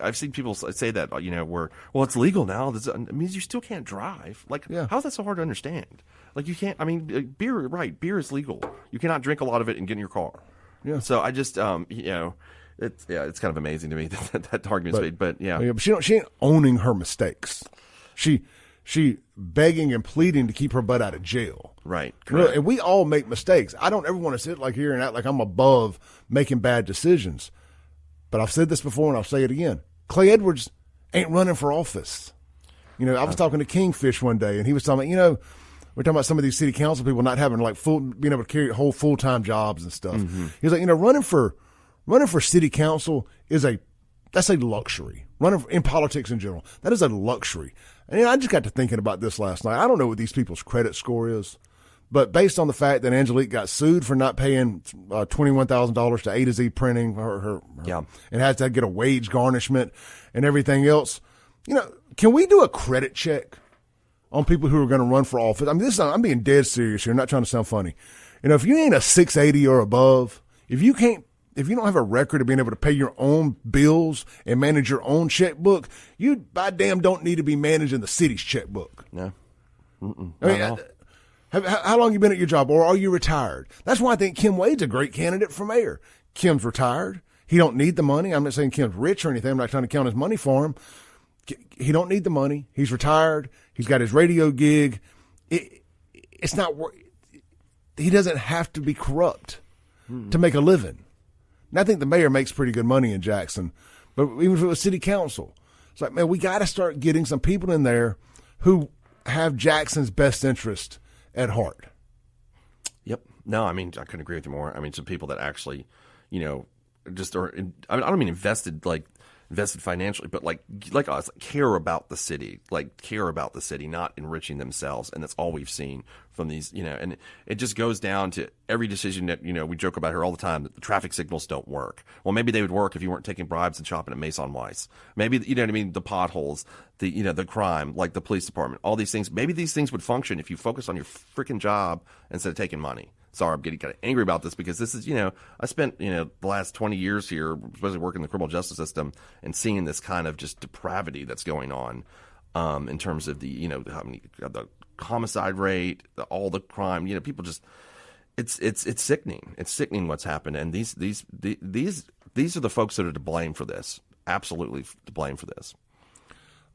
Speaker 2: I've seen people say that, where, well, it's legal now. It means you still can't drive. Like, how is that so hard to understand? Like, you can't. I mean, beer, right? Beer is legal. You cannot drink a lot of it and get in your car. Yeah. So I just, it's kind of amazing to me that argument's made. But
Speaker 1: but she ain't owning her mistakes. She begging and pleading to keep her butt out of jail.
Speaker 2: Right.
Speaker 1: Really, and we all make mistakes. I don't ever want to sit like here and act like I'm above making bad decisions. But I've said this before, and I'll say it again. Clay Edwards ain't running for office. I was talking to Kingfish one day, and he was talking about, we're talking about some of these city council people not having being able to carry whole full-time jobs and stuff. Mm-hmm. He was like, running for city council that's a luxury. Running in politics in general, that is a luxury. And I just got to thinking about this last night. I don't know what these people's credit score is. But based on the fact that Angelique got sued for not paying $21,000 to A to Z Printing, her and has to get a wage garnishment and everything else, can we do a credit check on people who are going to run for office? I mean, I'm being dead serious here. I'm not trying to sound funny. If you ain't a 680 or above, if you don't have a record of being able to pay your own bills and manage your own checkbook, you by damn don't need to be managing the city's checkbook.
Speaker 2: No.
Speaker 1: How long you been at your job, or are you retired? That's why I think Kim Wade's a great candidate for mayor. Kim's retired. He don't need the money. I'm not saying Kim's rich or anything. I'm not trying to count his money for him. He don't need the money. He's retired. He's got his radio gig. It's not. He doesn't have to be corrupt to make a living. And I think the mayor makes pretty good money in Jackson, but even if it was city council, it's like, man, we got to start getting some people in there who have Jackson's best interest at heart.
Speaker 2: Yep. No, I mean, I couldn't agree with you more. I mean, some people that actually, just are, I don't mean invested, like, invested financially, but like us, care about the city, not enriching themselves. And that's all we've seen from these, and it just goes down to every decision that, we joke about here all the time, that the traffic signals don't work. Well, maybe they would work if you weren't taking bribes and shopping at Maison Weiss. Maybe, the potholes, the crime, like the police department, all these things. Maybe these things would function if you focus on your freaking job instead of taking money. Sorry, I'm getting kind of angry about this because this is, I spent, the last 20 years here, especially working in the criminal justice system and seeing this kind of just depravity that's going on in terms of the, the homicide rate, all the crime, people just, it's sickening. It's sickening what's happened. And these are the folks that are to blame for this. Absolutely to blame for this.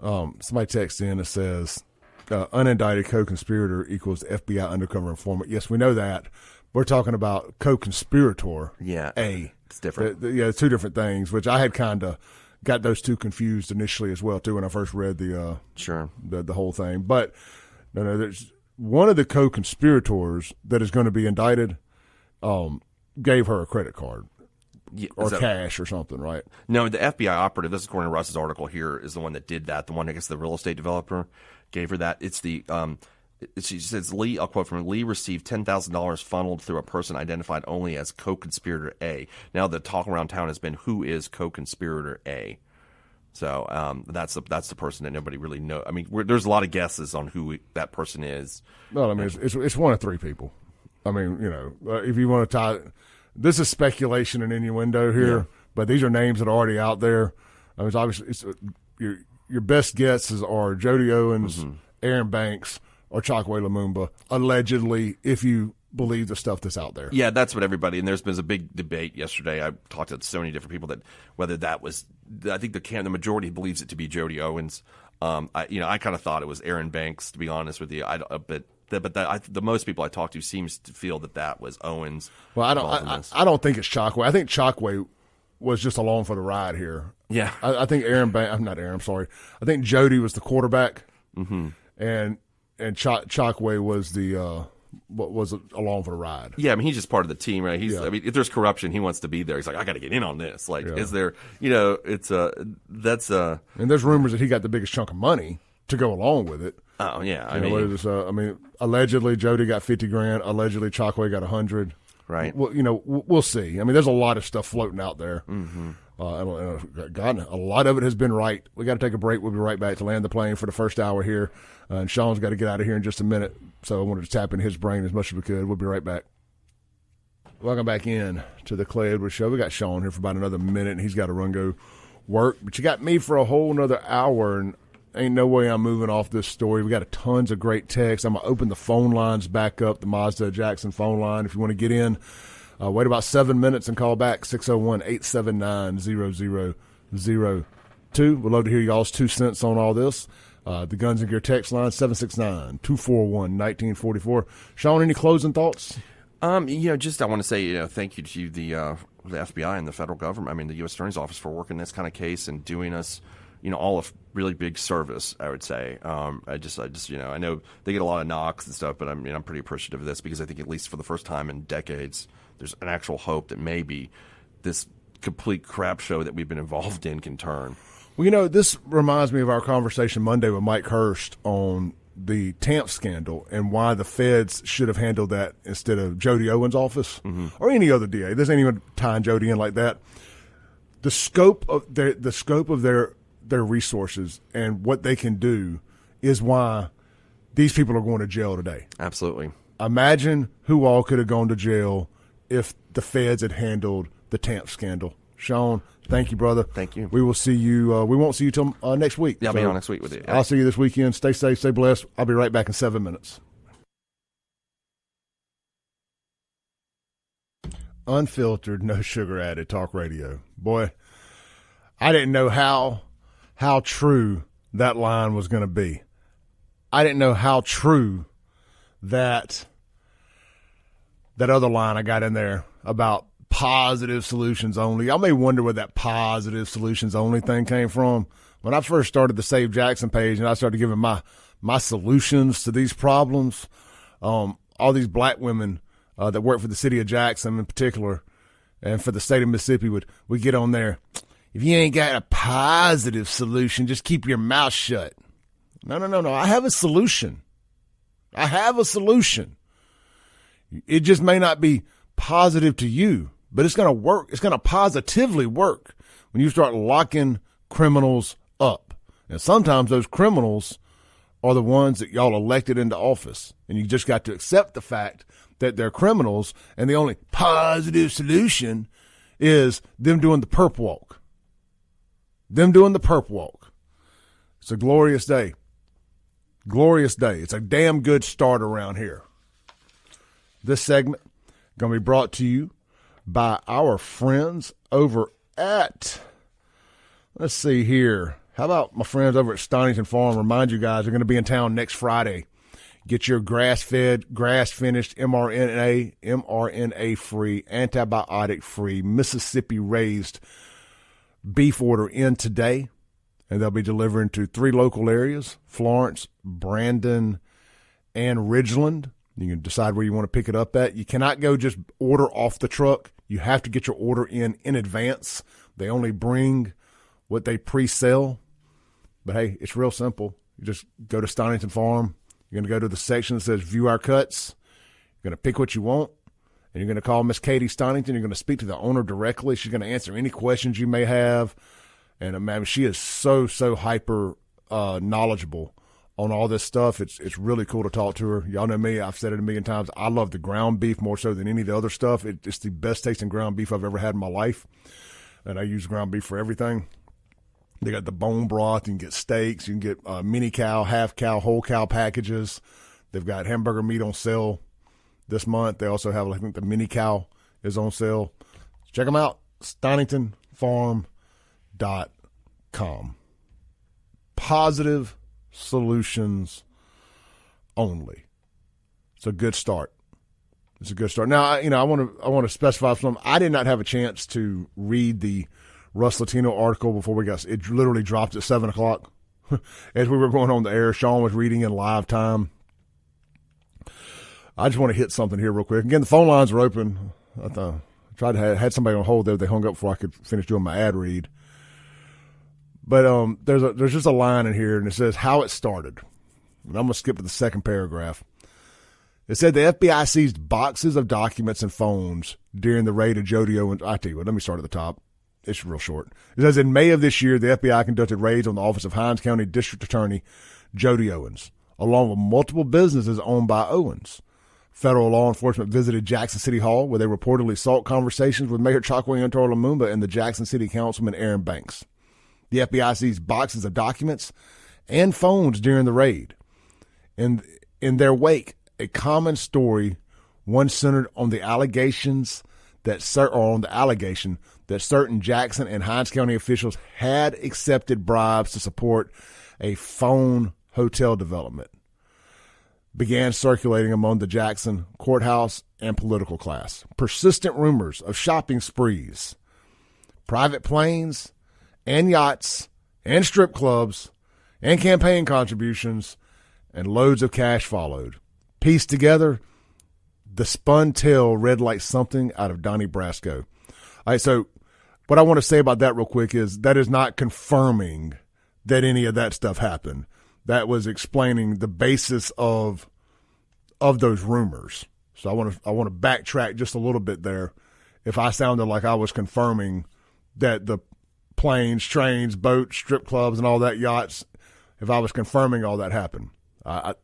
Speaker 1: Somebody texts in that says, unindicted co-conspirator equals FBI undercover informant. Yes, we know that. We're talking about co-conspirator.
Speaker 2: Yeah,
Speaker 1: it's
Speaker 2: different.
Speaker 1: It's two different things, which I had kind of got those two confused initially as well too when I first read the whole thing. But no, there's one of the co-conspirators that is going to be indicted. Gave her a credit card. Or cash or something, right?
Speaker 2: No, the FBI operative, this is according to Russ's article here, is the one that did that. The one, I guess, the real estate developer gave her that. It's the, she says, Lee, I'll quote from her, Lee received $10,000 funneled through a person identified only as co-conspirator A. Now the talk around town has been, who is co-conspirator A? So that's the person that nobody really knows. I mean, there's a lot of guesses on who that person is.
Speaker 1: Well, I mean, it's one of three people. I mean, if you want to tie – this is speculation and innuendo here, but these are names that are already out there. I mean, it's obviously your best guesses are Jody Owens, Aaron Banks, or Chokwe Lumumba, allegedly, if you believe the stuff that's out there.
Speaker 2: Yeah, that's what everybody. And there's been a big debate yesterday. I talked to so many different people that whether that was. I think the majority believes it to be Jody Owens. I kind of thought it was Aaron Banks, to be honest with you. But the most people I talked to seems to feel that was Owens.
Speaker 1: Well, I don't think it's Chokwe. I think Chokwe was just along for the ride here.
Speaker 2: Yeah,
Speaker 1: I think I think Jody was the quarterback, and Chokwe was the was along for the ride.
Speaker 2: Yeah, I mean, he's just part of the team, right? I mean, if there's corruption, he wants to be there. He's like, I got to get in on this. Like, is there? It's and
Speaker 1: there's rumors that he got the biggest chunk of money to go along with it.
Speaker 2: Oh yeah,
Speaker 1: I mean, allegedly Jody got $50,000. Allegedly Chokwe got $100,000.
Speaker 2: Right.
Speaker 1: Well, we'll see. I mean, there's a lot of stuff floating out there. God, a lot of it has been right. We got to take a break. We'll be right back to land the plane for the first hour here. And Shaun's got to get out of here in just a minute, so I wanted to tap in his brain as much as we could. We'll be right back. Welcome back in to the Clay Edwards Show. We got Shaun here for about another minute, and he's got to run go work. But you got me for a whole another hour, and ain't no way I'm moving off this story. We got tons of great texts. I'm going to open the phone lines back up, the Mazda Jackson phone line. If you want to get in, wait about 7 minutes and call back, 601-879-0002. We'd love to hear y'all's 2 cents on all this. The Guns and Gear text line, 769-241-1944. Shaun, any closing thoughts?
Speaker 2: I want to say, thank you to the FBI and the federal government. I mean, the U.S. Attorney's Office for working this kind of case and doing us, all of really big service, I would say. I know they get a lot of knocks and stuff, but I'm pretty appreciative of this because I think at least for the first time in decades, there's an actual hope that maybe this complete crap show that we've been involved in can turn.
Speaker 1: Well, this reminds me of our conversation Monday with Mike Hurst on the TAMP scandal and why the feds should have handled that instead of Jody Owens' office or any other DA. This ain't even tying Jody in like that. The scope of their resources and what they can do is why these people are going to jail today.
Speaker 2: Absolutely.
Speaker 1: Imagine who all could have gone to jail if the feds had handled the TAMP scandal. Shaun, thank you, brother.
Speaker 2: Thank you.
Speaker 1: We will see you. We won't see you till next week.
Speaker 2: Yeah, I'll be on next week with you.
Speaker 1: I'll see you this weekend. Stay safe, stay blessed. I'll be right back in 7 minutes. Unfiltered, no sugar added talk radio. Boy, I didn't know how true that line was going to be. I didn't know how true that other line I got in there about positive solutions only. I may wonder where that positive solutions only thing came from. When I first started the Save Jackson page and I started giving my solutions to these problems, all these black women that work for the city of Jackson in particular and for the state of Mississippi would get on there. if you ain't got a positive solution, just keep your mouth shut. No. I have a solution. It just may not be positive to you, but it's going to work. It's going to positively work when you start locking criminals up. And sometimes those criminals are the ones that y'all elected into office. And you just got to accept the fact that they're criminals, and the only positive solution is them doing the perp walk. It's a glorious day. It's a damn good start around here. This segment going to be brought to you by our friends over at, let's see here. How about my friends over at Stonington Farm? Remind you guys, they're going to be in town next Friday. Get your grass-fed, grass-finished, mRNA-free, antibiotic-free, Mississippi-raised beef order in today. And they'll be delivering to 3 local areas, Florence, Brandon, and Ridgeland. You can decide where you want to pick it up at. You cannot go just order off the truck. You have to get your order in advance. They only bring what they pre-sell. But, hey, it's real simple. You just go to Stonington Farm. You're going to go to the section that says View Our Cuts. You're going to pick what you want, and you're going to call Miss Katie Stonington. You're going to speak to the owner directly. She's going to answer any questions you may have. And, man, she is so hyper knowledgeable on all this stuff. It's really cool to talk to her. Y'all know me. I've said it a million times. I love the ground beef more so than any of the other stuff. It's the best tasting ground beef I've ever had in my life, and I use ground beef for everything. They got the bone broth. You can get steaks. You can get mini cow, half cow, whole cow packages. They've got hamburger meat on sale this month. They also have, I think, the mini cow is on sale. Check them out. StoningtonFarm.com. Positive solutions only. It's a good start. Now, I want to specify something. I did not have a chance to read the Russ Latino article before we got. It literally dropped at 7:00 as we were going on the air. Shaun was reading in live time. I just want to hit something here real quick. Again, the phone lines are open. I tried to had somebody on hold there. They hung up before I could finish doing my ad read. But there's just a line in here, and it says how it started. And I'm going to skip to the second paragraph. It said the FBI seized boxes of documents and phones during the raid of Jody Owens. I tell you what, let me start at the top. It's real short. It says in May of this year, the FBI conducted raids on the office of Hinds County District Attorney Jody Owens, along with multiple businesses owned by Owens. Federal law enforcement visited Jackson City Hall, where they reportedly sought conversations with Mayor Chokwe Lumumba and the Jackson City Councilman Aaron Banks. The FBI seized boxes of documents and phones during the raid. And in their wake, a common story, one centered on the allegation that certain Jackson and Hinds County officials had accepted bribes to support a phone hotel development, began circulating among the Jackson courthouse and political class. Persistent rumors of shopping sprees, private planes and yachts and strip clubs and campaign contributions and loads of cash followed. Pieced together, the spun tale read like something out of Donnie Brasco. All right, so what I want to say about that real quick is that is not confirming that any of that stuff happened. That was explaining the basis of those rumors. So I want to backtrack just a little bit there. If I sounded like I was confirming that the planes, trains, boats, strip clubs, and all that, yachts, if I was confirming all that happened, I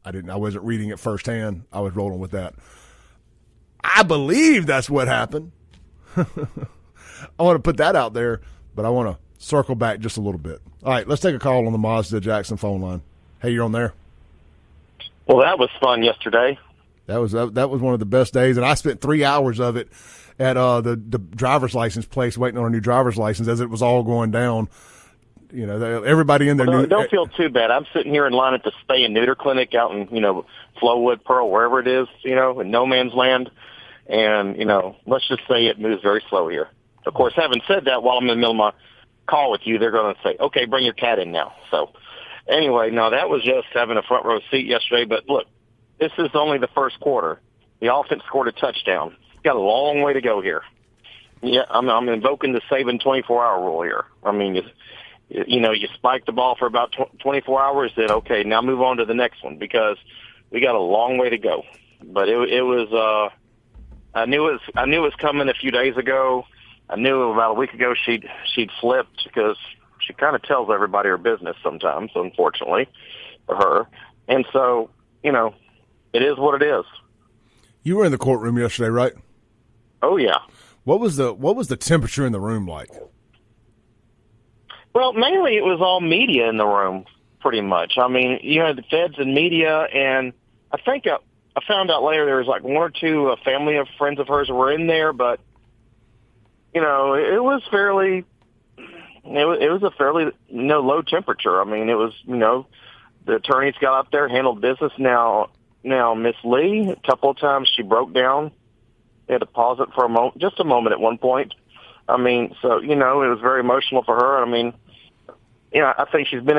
Speaker 1: wasn't reading it firsthand. I was rolling with that. I believe that's what happened. I want to put that out there, but I want to circle back just a little bit. All right, let's take a call on the Mazda Jackson phone line. Hey, you're on there.
Speaker 8: Well, that was fun yesterday.
Speaker 1: That was one of the best days, and I spent 3 hours of it at the driver's license place waiting on a new driver's license as it was all going down. You know, everybody in there knew.
Speaker 8: Don't feel too bad. I'm sitting here in line at the spay and neuter clinic out in, Flowwood, Pearl, wherever it is, in no man's land. And, let's just say it moves very slow here. Of course, having said that, while I'm in the middle of my call with you, they're going to say, okay, bring your cat in now. So anyway, no, that was just having a front row seat yesterday. But look, this is only the first quarter. The offense scored a touchdown. It's got a long way to go here. Yeah, I'm invoking the saving 24-hour rule here. I mean, you spike the ball for about 24 hours, then okay, now move on to the next one because we got a long way to go. But it was I knew it was coming a few days ago. I knew about a week ago she'd flipped because she kind of tells everybody her business sometimes, unfortunately for her. And so, it is what it is.
Speaker 1: You were in the courtroom yesterday, right?
Speaker 8: Oh yeah.
Speaker 1: What was the temperature in the room like?
Speaker 8: Well, mainly it was all media in the room, pretty much. I mean, you had the feds and media, and I think I found out later there was like one or two family of friends of hers were in there, but it was fairly. It was a fairly low temperature. I mean, it was the attorneys got up there, handled business. Now Miss Lee, a couple of times she broke down. They had to pause it for just a moment at one point. I mean, so it was very emotional for her. I mean, I think she's been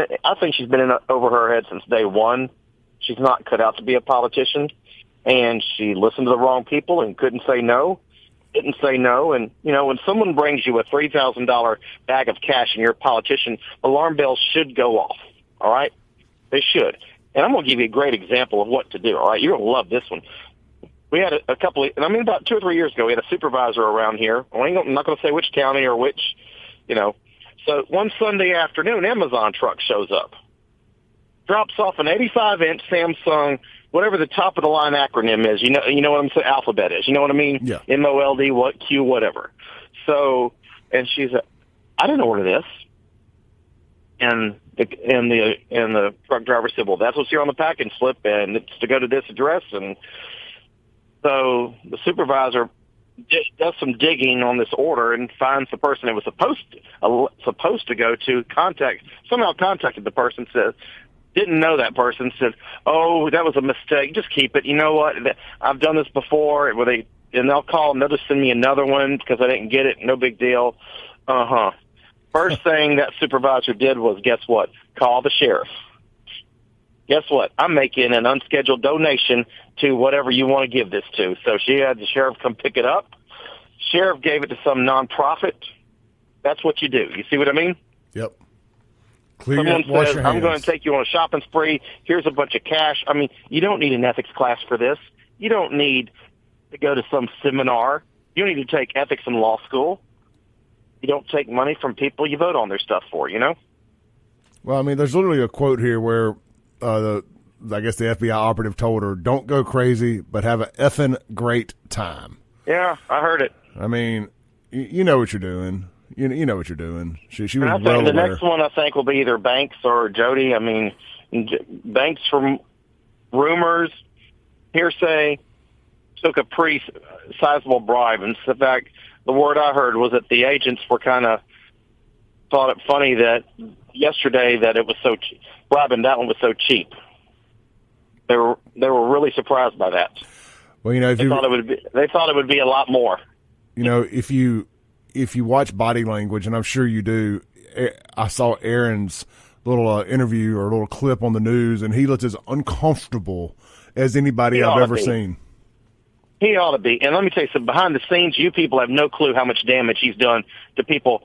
Speaker 8: in over her head since day one. She's not cut out to be a politician, and she listened to the wrong people and couldn't say no. Didn't say no, and when someone brings you a $3,000 bag of cash and you're a politician, alarm bells should go off. All right, they should. And I'm going to give you a great example of what to do. All right, you're going to love this one. We had a couple of, about 2 or 3 years ago, we had a supervisor around here. I'm not going to say which county or which, So one Sunday afternoon, Amazon truck shows up, drops off an 85-inch Samsung, whatever the top of the line acronym is. You know what I'm saying? Alphabet is. You know what I mean?
Speaker 1: Yeah.
Speaker 8: MOLD, Q, whatever. So, and she's, I didn't order this. And the truck driver said, well, that's what's here on the package slip, and it's to go to this address. And so the supervisor does some digging on this order and finds the person it was supposed to go to. Contacted the person, says, didn't know that person, said, oh, that was a mistake. Just keep it. You know what? I've done this before. And they'll call and they'll just send me another one because I didn't get it. No big deal. First thing that supervisor did was, guess what? Call the sheriff. Guess what? I'm making an unscheduled donation to whatever you want to give this to. So she had the sheriff come pick it up. Sheriff gave it to some nonprofit. That's what you do. You see what I mean?
Speaker 1: Yep.
Speaker 8: Someone says, I'm going to take you on a shopping spree. Here's a bunch of cash. I mean, you don't need an ethics class for this. You don't need to go to some seminar. You don't need to take ethics in law school. You don't take money from people you vote on their stuff for,
Speaker 1: Well, I mean, there's literally a quote here where I guess the FBI operative told her, don't go crazy, but have an effing great time.
Speaker 8: Yeah, I heard it.
Speaker 1: I mean, you know what you're doing. You know what you're doing. She was well
Speaker 8: aware. The
Speaker 1: aware.
Speaker 8: next one, I think, will be either Banks or Jody. I mean, Banks, from rumors, hearsay, took a pretty sizable bribe. And in fact, the word I heard was that the agents were kind of thought it funny that yesterday that it was so bribing that one was so cheap. They were really surprised by that.
Speaker 1: Well, they
Speaker 8: thought it would be a lot more.
Speaker 1: If you watch body language, and I'm sure you do, I saw Aaron's little interview or little clip on the news, and he looked as uncomfortable as anybody I've ever seen.
Speaker 8: He ought to be. And let me tell you something, behind the scenes, you people have no clue how much damage he's done to people,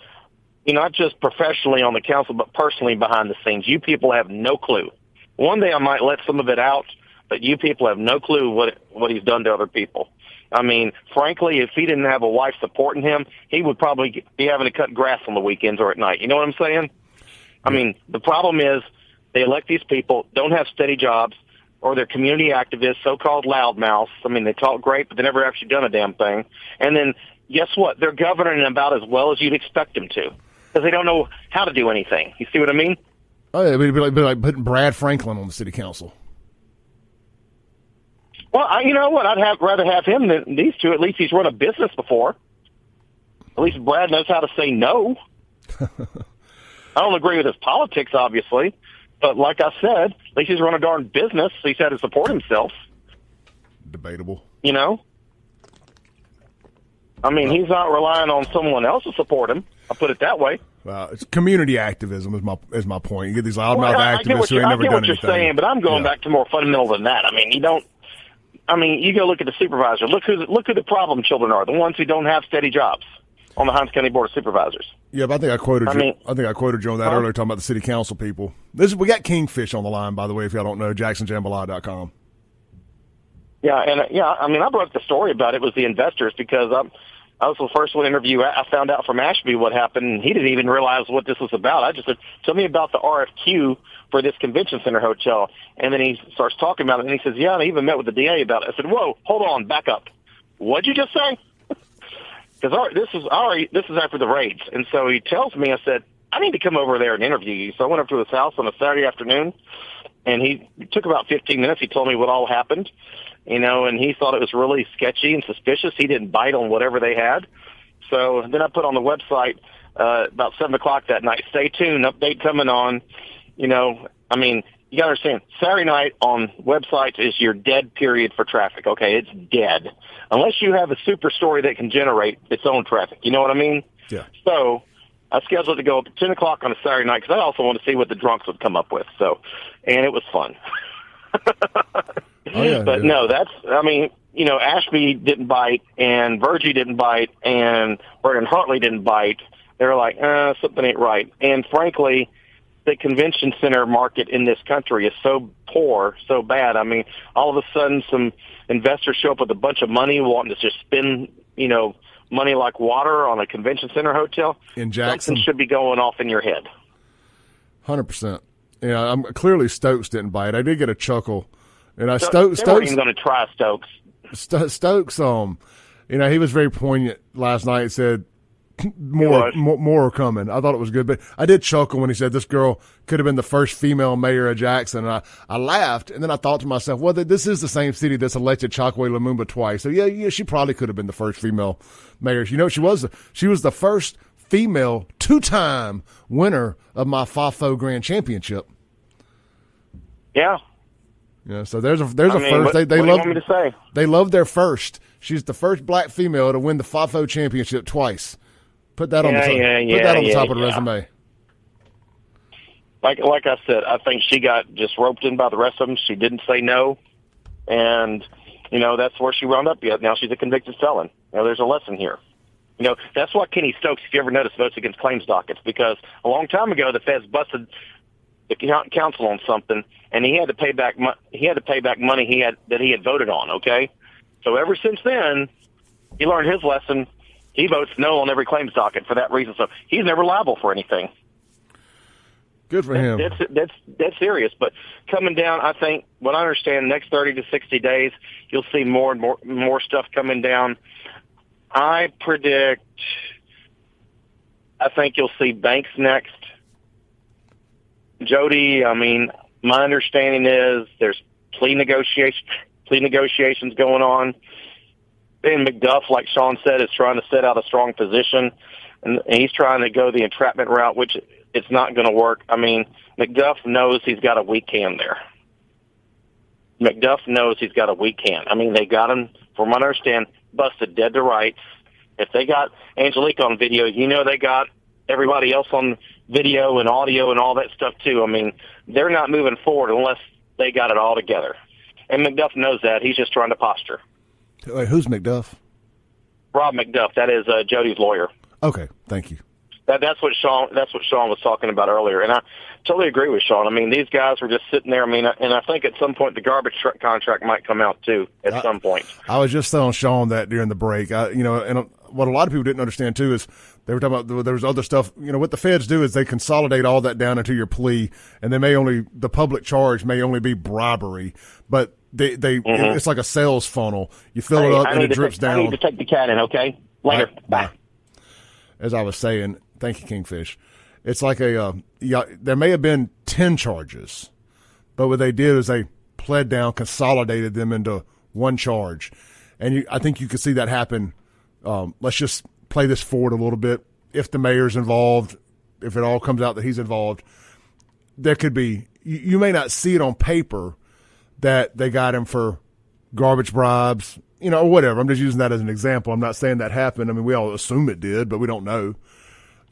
Speaker 8: not just professionally on the council, but personally behind the scenes. You people have no clue. One day I might let some of it out, but you people have no clue what he's done to other people. I mean, frankly, if he didn't have a wife supporting him, he would probably be having to cut grass on the weekends or at night. You know what I'm saying? I mean, the problem is they elect these people, don't have steady jobs, or they're community activists, so-called loudmouths. I mean, they talk great, but they never actually done a damn thing. And then, guess what? They're governing about as well as you'd expect them to, because they don't know how to do anything. You see what I mean?
Speaker 1: Oh, yeah, it'd be like putting Brad Franklin on the city council.
Speaker 8: Well, you know what? I'd rather have him than these two. At least he's run a business before. At least Brad knows how to say no. I don't agree with his politics, obviously. But like I said, at least he's run a darn business. So he's had to support himself.
Speaker 1: Debatable.
Speaker 8: I mean, he's not relying on someone else to support him. I'll put it that way.
Speaker 1: Well, it's community activism is my point. You get these loudmouth activists who ain't never done anything.
Speaker 8: I get what you're saying, but I'm going back to more fundamental than that. I mean, you go look at the supervisor. Look who the problem children are, the ones who don't have steady jobs.
Speaker 9: on the Hinds County Board of Supervisors.
Speaker 1: Yeah, but I think I quoted you on that earlier, talking about the city council people. We got Kingfish on the line, by the way, if y'all don't know, JacksonJambalaya.com.
Speaker 9: Yeah, and I broke the story about it was the investors because I was the first one to interview. I found out from Ashby what happened, and he didn't even realize what this was about. I just said, tell me about the RFQ for this convention center hotel. And then he starts talking about it, and he says, yeah, and I even met with the DA about it. I said, whoa, hold on, back up. What'd you just say? Because this is after the raids. And so he tells me, I said, I need to come over there and interview you. So I went up to his house on a Saturday afternoon, and he took about 15 minutes. He told me what all happened, and he thought it was really sketchy and suspicious. He didn't bite on whatever they had. So then I put on the website about 7 o'clock that night, stay tuned, update coming on. You got to understand, Saturday night on websites is your dead period for traffic. Okay, it's dead. Unless you have a super story that can generate its own traffic. You know what I mean?
Speaker 1: Yeah.
Speaker 9: So I scheduled to go up at 10 o'clock on a Saturday night because I also want to see what the drunks would come up with. And it was fun. No, Ashby didn't bite, and Virgie didn't bite, and Vernon Hartley didn't bite. They were like, something ain't right. And frankly, the convention center market in this country is so poor, so bad. All of a sudden, some investors show up with a bunch of money wanting to just spend, money like water on a convention center hotel.
Speaker 1: In Jackson.
Speaker 9: Something should be going off in your head.
Speaker 1: 100%. Yeah, clearly Stokes didn't bite. I did get a chuckle. And
Speaker 9: Stokes weren't even going to try Stokes.
Speaker 1: Stokes, he was very poignant last night. He said, more are coming. I thought it was good, but I did chuckle when he said this girl could have been the first female mayor of Jackson. And I laughed, and then I thought to myself, well, this is the same city that's elected Chokwe Lumumba twice. So yeah, she probably could have been the first female mayor. She was the first female 2-time winner of my FAFO Grand Championship.
Speaker 9: Yeah.
Speaker 1: Yeah, so there's a first. They love. Want me to say? They love their first. She's the first black female to win the FAFO championship twice. Put that on the top of the resume.
Speaker 9: Like I said, I think she got just roped in by the rest of them. She didn't say no, and that's where she wound up. Now she's a convicted felon. There's a lesson here. That's why Kenny Stokes, if you ever notice, votes against claims dockets, because a long time ago the feds busted the council on something, and he had to pay back money that he had voted on. Okay, so ever since then, he learned his lesson. He votes no on every claims docket for that reason. So he's never liable for anything.
Speaker 1: Good for him.
Speaker 9: That's serious. But coming down, I think, what I understand, next 30 to 60 days, you'll see more and more stuff coming down. I predict, I think you'll see banks next. Jody, my understanding is there's plea negotiations going on. And McDuff, like Shaun said, is trying to set out a strong position, and he's trying to go the entrapment route, which it's not going to work. McDuff knows he's got a weak hand there. McDuff knows he's got a weak hand. They got him, from what I understand, busted dead to rights. If they got Angelique on video, they got everybody else on video and audio and all that stuff too. They're not moving forward unless they got it all together. And McDuff knows that. He's just trying to posture.
Speaker 1: Wait, who's McDuff?
Speaker 9: Rob McDuff. That is Jody's lawyer.
Speaker 1: Okay, thank you.
Speaker 9: That's what Shaun was talking about earlier, and I totally agree with Shaun. These guys were just sitting there. And I think at some point the garbage truck contract might come out too. At some point,
Speaker 1: I was just telling Shaun that during the break. And what a lot of people didn't understand too is they were talking about there was other stuff. What the feds do is they consolidate all that down into your plea, and the public charge may only be bribery, but it's like a sales funnel. You fill it up and it drips down.
Speaker 9: I need to take the cat in. Okay, later. Bye.
Speaker 1: As I was saying, thank you, Kingfish. It's like there may have been 10 charges, but what they did is they pled down, consolidated them into one charge, and I think you could see that happen. Let's just play this forward a little bit. If the mayor's involved, if it all comes out that he's involved, there could be. You may not see it on paper that they got him for garbage bribes, or whatever. I'm just using that as an example. I'm not saying that happened. We all assume it did, but we don't know.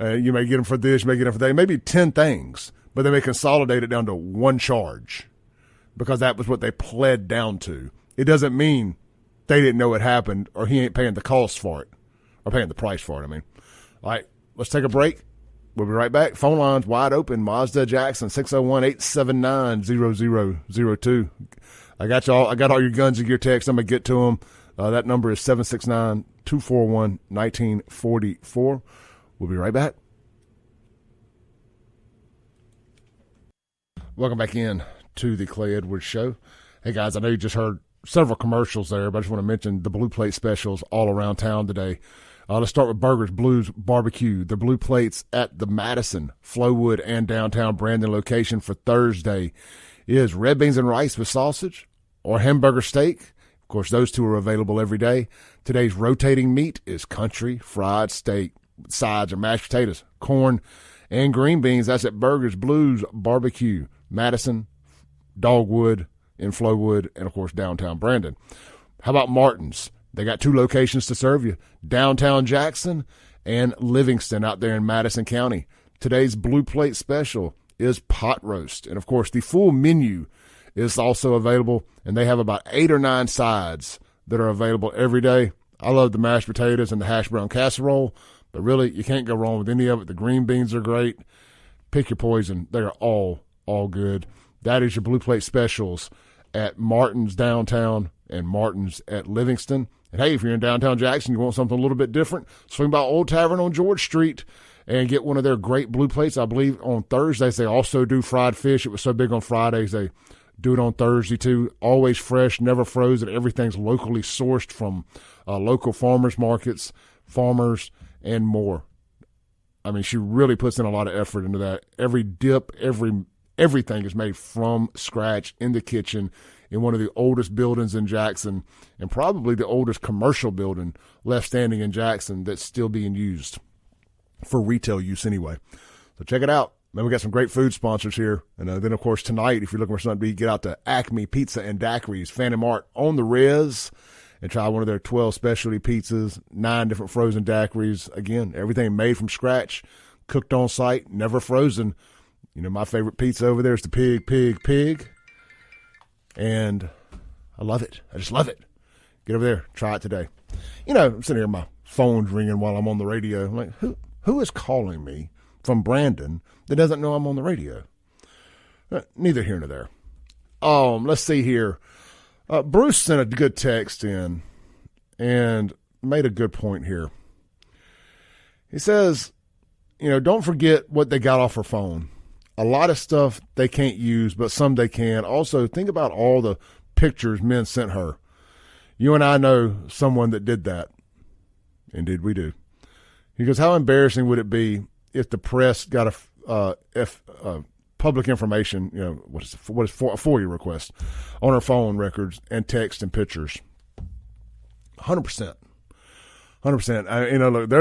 Speaker 1: You may get him for this, you may get him for that. Maybe 10 things, but they may consolidate it down to one charge because that was what they pled down to. It doesn't mean they didn't know it happened or he ain't paying the cost for it or paying the price for it. All right, let's take a break. We'll be right back. Phone lines wide open. Mazda Jackson, 601-879-0002. I got all your guns and gear text. I'm going to get to them. That number is 769-241-1944. We'll be right back. Welcome back in to the Clay Edwards Show. Hey, guys, I know you just heard several commercials there, but I just want to mention the Blue Plate specials all around town today. Let's start with Burgers Blues Barbecue. The Blue Plates at the Madison, Flowood, and downtown Brandon location for Thursday is red beans and rice with sausage or hamburger steak. Of course, those two are available every day. Today's rotating meat is country fried steak with sides of mashed potatoes, corn, and green beans. That's at Burgers Blues Barbecue, Madison, Dogwood, in Flowood, and, of course, downtown Brandon. How about Martin's? They got 2 locations to serve you, downtown Jackson and Livingston out there in Madison County. Today's Blue Plate special is pot roast. And, of course, the full menu is also available, and they have about 8 or 9 sides that are available every day. I love the mashed potatoes and the hash brown casserole, but really you can't go wrong with any of it. The green beans are great. Pick your poison. They are all good. That is your Blue Plate specials at Martin's downtown and Martin's at Livingston. And, hey, if you're in downtown Jackson, you want something a little bit different, swing by Old Tavern on George Street and get one of their great Blue Plates. I believe on Thursdays they also do fried fish. It was so big on Fridays. They do it on Thursday, too. Always fresh, never frozen. Everything's locally sourced from local farmers markets, farmers, and more. I mean, she really puts in a lot of effort into that. Every dip, everything is made from scratch in the kitchen in one of the oldest buildings in Jackson and probably the oldest commercial building left standing in Jackson that's still being used for retail use anyway. So check it out. Then we got some great food sponsors here. And then, of course, tonight, if you're looking for something to eat, get out to Acme Pizza and Daiquiris, Phantom Art on the Res, and try one of their 12 specialty pizzas, 9 different frozen daiquiris. Again, everything made from scratch, cooked on site, never frozen. You know, my favorite pizza over there is the Pig. And I love it. I just love it. Get over there. Try it today. You know, I'm sitting here, my phone's ringing while I'm on the radio. I'm like, who is calling me from Brandon that doesn't know I'm on the radio? Neither here nor there. Let's see here. Bruce sent a good text in and made a good point here. He says, you know, don't forget what they got off her phone. A lot of stuff they can't use, but some they can. Also, think about all the pictures men sent her. You and I know someone that did that. Indeed, we do. He goes, how embarrassing would it be if the press got a public information, you know, what is a FOIA request on her phone records and text and pictures? 100%. 100%. You know, look,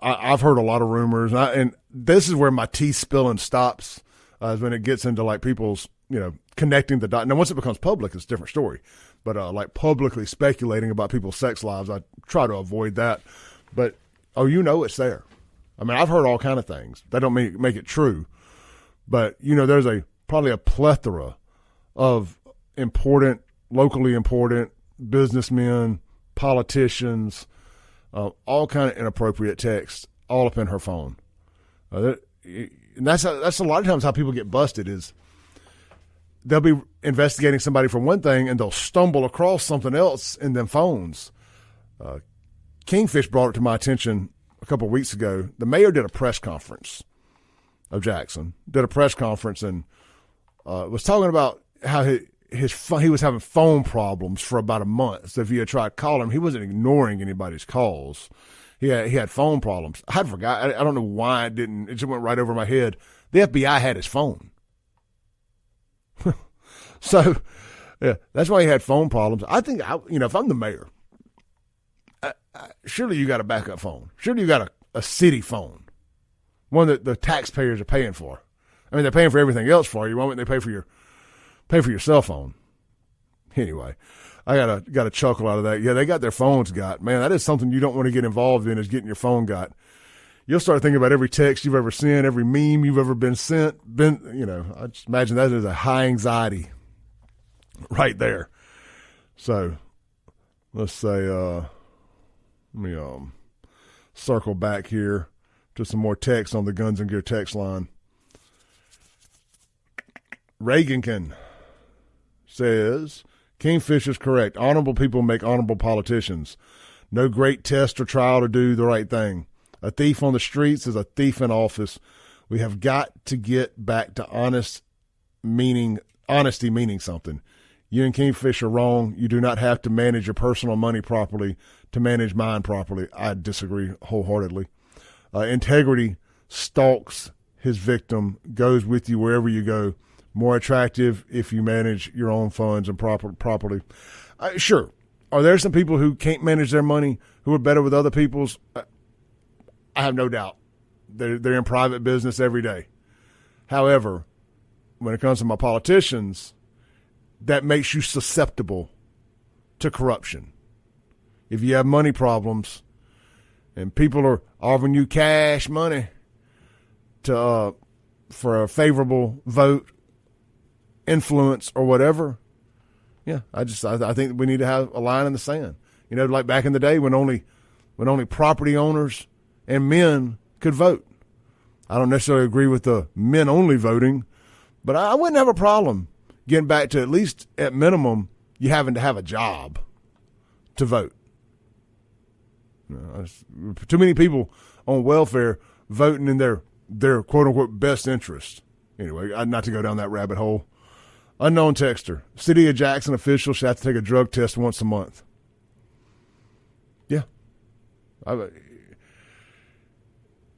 Speaker 1: I've heard a lot of rumors, and this is where my tea spilling stops. Is when it gets into like people's, you know, connecting the dots. Now, once it becomes public, it's a different story. But like publicly speculating about people's sex lives, I try to avoid that. But you know, it's there. I mean, I've heard all kind of things. That don't make it true. But you know, there's probably a plethora of locally important businessmen, politicians, all kind of inappropriate texts, all up in her phone. And that's a lot of times how people get busted is they'll be investigating somebody for one thing and they'll stumble across something else in them phones. Kingfish brought it to my attention a couple of weeks ago. The mayor did a press conference of Jackson, and was talking about how he was having phone problems for about a month. So if you had tried calling him, he wasn't ignoring anybody's calls. He had phone problems. I forgot. I don't know why it didn't. It just went right over my head. The FBI had his phone. So, yeah, that's why he had phone problems. I think, if I'm the mayor, surely you got a backup phone. Surely you got a city phone, one that the taxpayers are paying for. I mean, they're paying for everything else for you. Why wouldn't they pay for your cell phone? Anyway. I got a chuckle out of that. Yeah, they got their phones got. Man, that is something you don't want to get involved in, is getting your phone got. You'll start thinking about every text you've ever sent, every meme you've ever been sent. I just imagine that is a high anxiety right there. So let's say, let me circle back here to some more text on the Guns and Gear text line. Reagankin says, Kingfisher's correct. Honorable people make honorable politicians. No great test or trial to do the right thing. A thief on the streets is a thief in office. We have got to get back to honesty meaning something. You and Kingfish are wrong. You do not have to manage your personal money properly to manage mine properly. I disagree wholeheartedly. Integrity stalks his victim, goes with you wherever you go. More attractive if you manage your own funds and properly. Sure. Are there some people who can't manage their money who are better with other people's? I have no doubt. They're in private business every day. However, when it comes to my politicians, that makes you susceptible to corruption. If you have money problems and people are offering you cash money to for a favorable vote, influence, or whatever, yeah, I think we need to have a line in the sand. You know, like back in the day when only property owners and men could vote. I don't necessarily agree with the men only voting, but I wouldn't have a problem getting back to at least at minimum you having to have a job to vote. You know, too many people on welfare voting in their quote unquote best interest. Anyway, not to go down that rabbit hole. Unknown texter. City of Jackson officials should have to take a drug test once a month. Yeah. I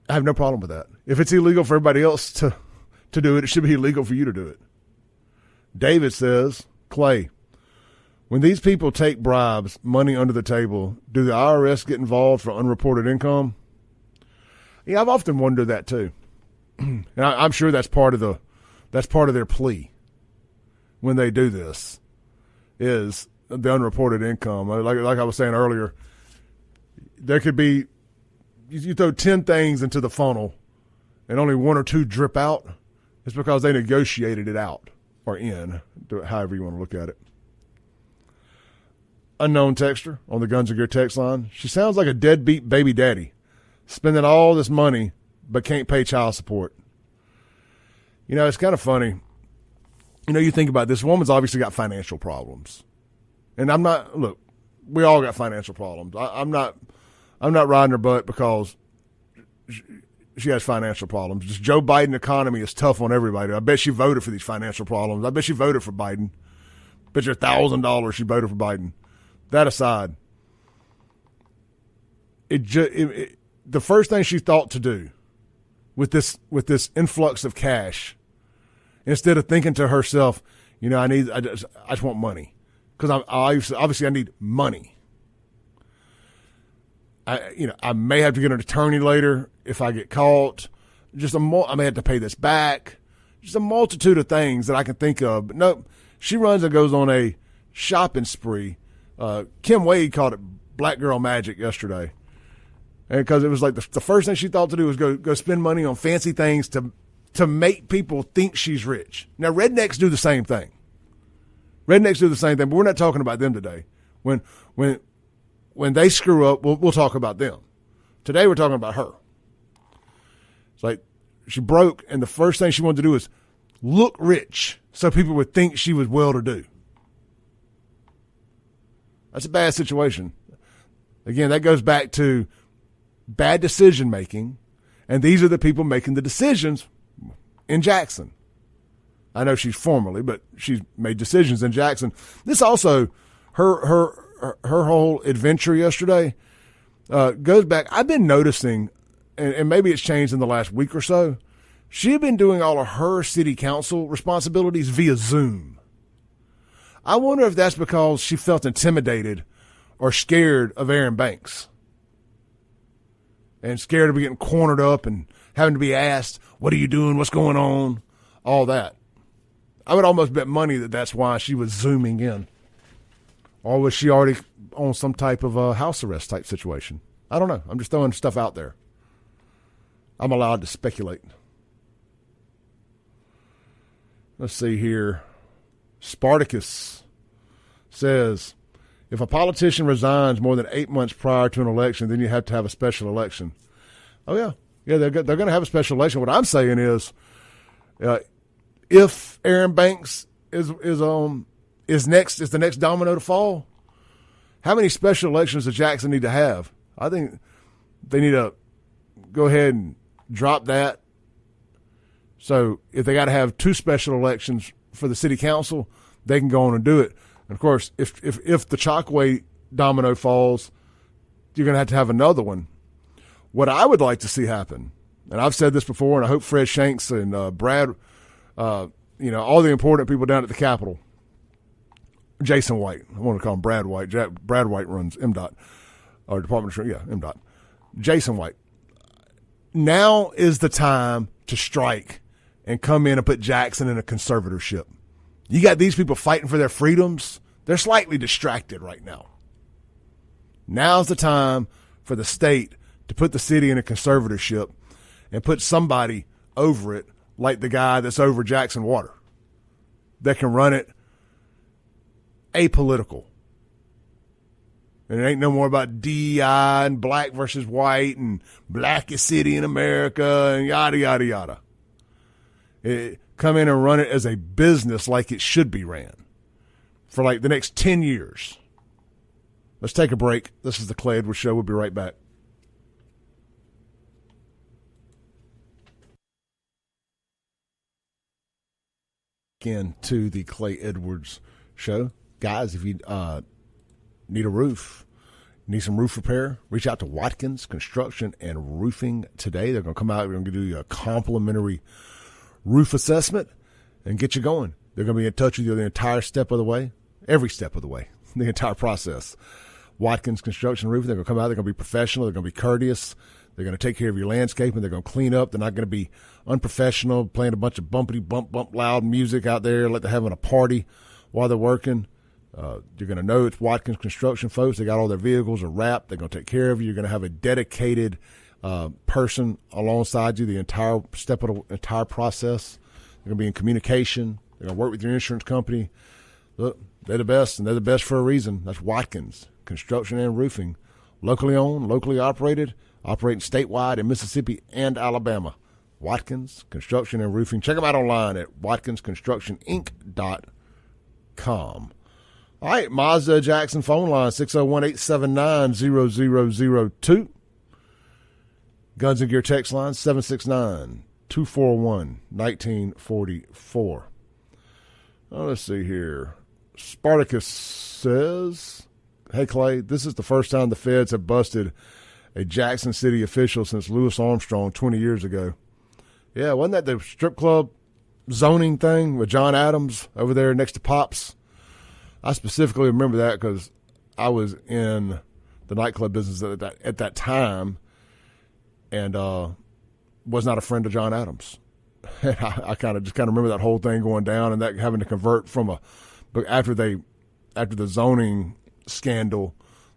Speaker 1: have no problem with that. If it's illegal for everybody else to do it, it should be illegal for you to do it. David says, Clay, when these people take bribes, money under the table, do the IRS get involved for unreported income? Yeah, I've often wondered that too. And I'm sure that's part of their plea when they do this, is the unreported income. Like I was saying earlier, there could be, you throw 10 things into the funnel and only 1 or 2 drip out. It's because they negotiated it out or in, however you want to look at it. Unknown texter on the Guns and Gear text line. She sounds like a deadbeat baby daddy, spending all this money but can't pay child support. You know, it's kind of funny. You know, you think about this woman's obviously got financial problems. And look, we all got financial problems. I'm not riding her butt because she has financial problems. Just Joe Biden economy is tough on everybody. I bet she voted for these financial problems. I bet she voted for Biden. Bet you $1,000 she voted for Biden. That aside, the first thing she thought to do with this influx of cash, instead of thinking to herself, you know, I just want money, because obviously I need money. I may have to get an attorney later if I get caught. I may have to pay this back. Just a multitude of things that I can think of. But nope, she runs and goes on a shopping spree. Kim Wade called it black girl magic yesterday. And because it was like the first thing she thought to do was go spend money on fancy things to make people think she's rich. Now, rednecks do the same thing. But we're not talking about them today. When they screw up, we'll talk about them. Today we're talking about her. It's like she broke, and the first thing she wanted to do was look rich so people would think she was well-to-do. That's a bad situation. Again, that goes back to bad decision-making, and these are the people making the decisions in Jackson. I know she's formerly, but she's made decisions in Jackson. This also, her whole adventure yesterday goes back. I've been noticing, and maybe it's changed in the last week or so, she had been doing all of her city council responsibilities via Zoom. I wonder if that's because she felt intimidated or scared of Aaron Banks and scared of getting cornered up and having to be asked, what are you doing, what's going on, all that. I would almost bet money that that's why she was Zooming in. Or was she already on some type of a house arrest type situation? I don't know. I'm just throwing stuff out there. I'm allowed to speculate. Let's see here. Spartacus says, if a politician resigns more than 8 months prior to an election, then you have to have a special election. Oh, yeah. Yeah, they're going to have a special election. What I'm saying is, if Aaron Banks is the next domino to fall, how many special elections does Jackson need to have? I think they need to go ahead and drop that. So if they got to have 2 special elections for the city council, they can go on and do it. And of course, if the Chokwe domino falls, you're going to have another one. What I would like to see happen, and I've said this before, and I hope Fred Shanks and Brad, all the important people down at the Capitol, Jason White, I want to call him Brad White. Brad White runs MDOT, or Department of MDOT. Jason White. Now is the time to strike and come in and put Jackson in a conservatorship. You got these people fighting for their freedoms. They're slightly distracted right now. Now's the time for the state to put the city in a conservatorship and put somebody over it, like the guy that's over Jackson Water, that can run it apolitical. And it ain't no more about DEI and black versus white and blackest city in America and yada, yada, yada. Come in and run it as a business like it should be ran for like the next 10 years. Let's take a break. This is the Clay Edwards Show. We'll be right back. Into the Clay Edwards Show. Guys, if you need a roof, need some roof repair, reach out to Watkins Construction and Roofing today. They're going to come out. They're going to do you a complimentary roof assessment and get you going. They're going to be in touch with you the entire step of the way, every step of the way, the entire process. Watkins Construction and Roofing, they're going to come out. They're going to be professional. They're going to be courteous. They're going to take care of your landscaping. They're going to clean up. They're not going to be unprofessional, playing a bunch of bumpity bump loud music out there like they're having a party while they're working. You're going to know it's Watkins Construction folks. They got all their vehicles are wrapped. They're going to take care of you. You're going to have a dedicated person alongside you the entire step of the entire process. They're going to be in communication. They're going to work with your insurance company. Look, they're the best, and they're the best for a reason. That's Watkins Construction and Roofing. Locally owned, locally operated, operating statewide in Mississippi and Alabama. Watkins Construction and Roofing. Check them out online at watkinsconstructioninc.com. All right, Mazda Jackson phone line, 601-879-0002. Guns and Gear text line, 769-241-1944. Let's see here. Spartacus says, hey, Clay, this is the first time the feds have busted a Jackson City official since Louis Armstrong 20 years ago. Yeah, wasn't that the strip club zoning thing with John Adams over there next to Pops? I specifically remember that because I was in the nightclub business at that time and was not a friend of John Adams. I kind of remember that whole thing going down and that having to convert from after the zoning scandal,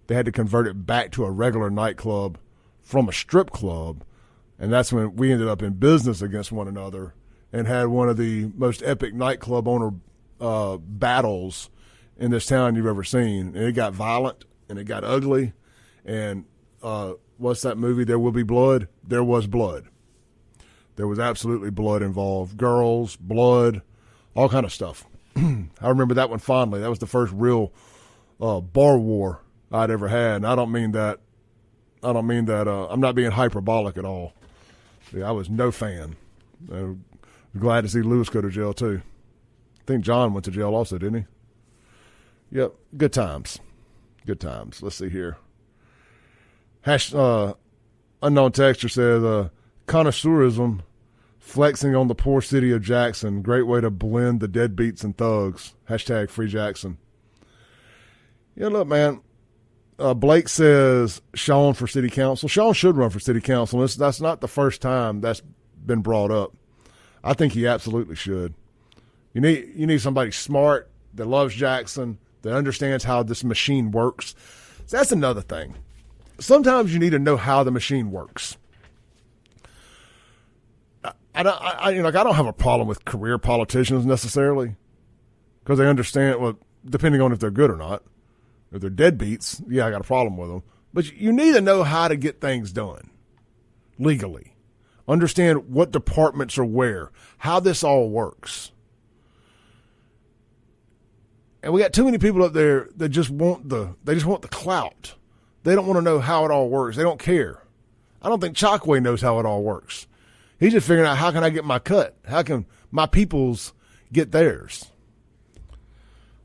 Speaker 1: they had to convert it back to a regular nightclub from a strip club. And that's when we ended up in business against one another and had one of the most epic nightclub owner battles in this town you've ever seen. And it got violent and it got ugly. And what's that movie, There Will Be Blood? There was blood. There was absolutely blood involved. Girls, blood, all kind of stuff. I remember that one fondly. That was the first real bar war I'd ever had. And I don't mean that I'm not being hyperbolic at all. Yeah, I was no fan. I'm glad to see Lewis go to jail too. I think John went to jail also, didn't he? Yep, good times. Good times. Let's see here. Unknown texter says, connoisseurism, flexing on the poor city of Jackson, great way to blend the deadbeats and thugs. Hashtag Free Jackson. Yeah, look, man. Blake says Shaun for city council. Shaun should run for city council. That's not the first time that's been brought up. I think he absolutely should. You need somebody smart that loves Jackson, that understands how this machine works. So that's another thing. Sometimes you need to know how the machine works. I don't have a problem with career politicians necessarily because they understand, well, depending on if they're good or not. If they're deadbeats, yeah, I got a problem with them. But you need to know how to get things done legally. Understand what departments are where, how this all works. And we got too many people up there that just want the clout. They don't want to know how it all works. They don't care. I don't think Chokwe knows how it all works. He's just figuring out, how can I get my cut? How can my peoples get theirs?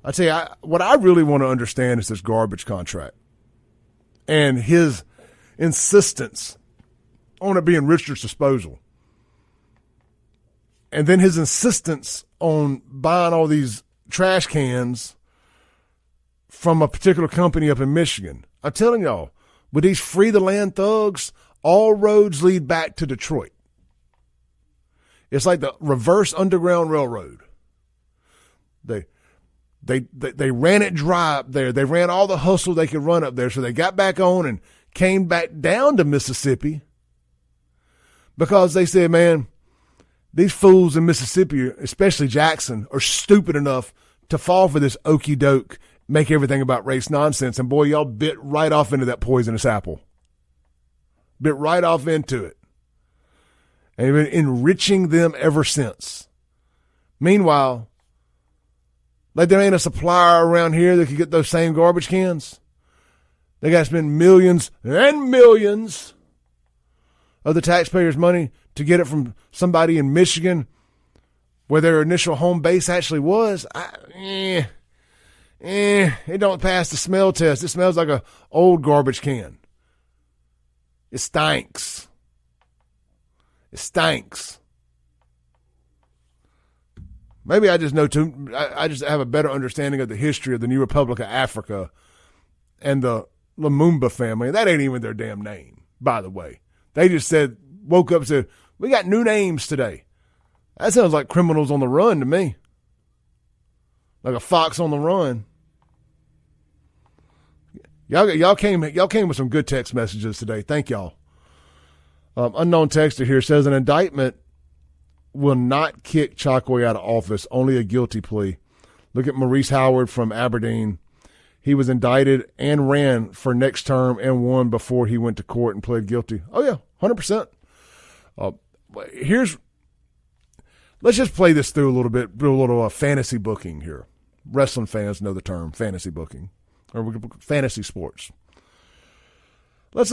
Speaker 1: I tell you, what I really want to understand is this garbage contract and his insistence on it being Richard's disposal. And then his insistence on buying all these trash cans from a particular company up in Michigan. I'm telling y'all, with these free the land thugs, all roads lead back to Detroit. It's like the reverse Underground Railroad. They ran it dry up there. They ran all the hustle they could run up there. So they got back on and came back down to Mississippi because they said, man, these fools in Mississippi, especially Jackson, are stupid enough to fall for this okey doke, make everything about race nonsense. And boy, y'all bit right off into that poisonous apple. Bit right off into it. And you've been enriching them ever since. Meanwhile, like there ain't a supplier around here that could get those same garbage cans. They got to spend millions and millions of the taxpayers' money to get it from somebody in Michigan where their initial home base actually was. It don't pass the smell test. It smells like a old garbage can. It stinks. It stinks. Maybe I just know too. I just have a better understanding of the history of the New Republic of Africa and the Lumumba family. That ain't even their damn name, by the way. They just woke up and said, we got new names today. That sounds like criminals on the run to me. Like a fox on the run. Y'all came with some good text messages today. Thank y'all. Unknown texter here says an indictment will not kick Chokwe out of office, only a guilty plea. Look at Maurice Howard from Aberdeen. He was indicted and ran for next term and won before he went to court and pled guilty. Oh, yeah, 100%. Let's just play this through a little bit, do a little fantasy booking here. Wrestling fans know the term fantasy booking, or fantasy sports. Let's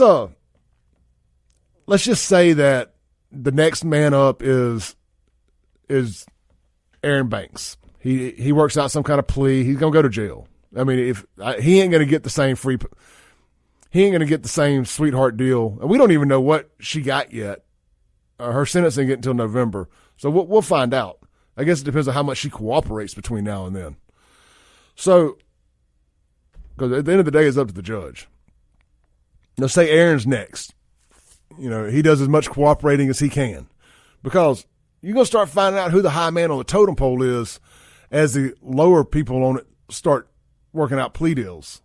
Speaker 1: just say that the next man up is Aaron Banks. He works out some kind of plea. He's gonna go to jail. I mean, he ain't gonna get the same sweetheart deal, and we don't even know what she got yet. Her sentence ain't get until November, so we'll find out. I guess it depends on how much she cooperates between now and then. So, because at the end of the day, it's up to the judge. Now, say Aaron's next. He does as much cooperating as he can, because you're going to start finding out who the high man on the totem pole is as the lower people on it start working out plea deals,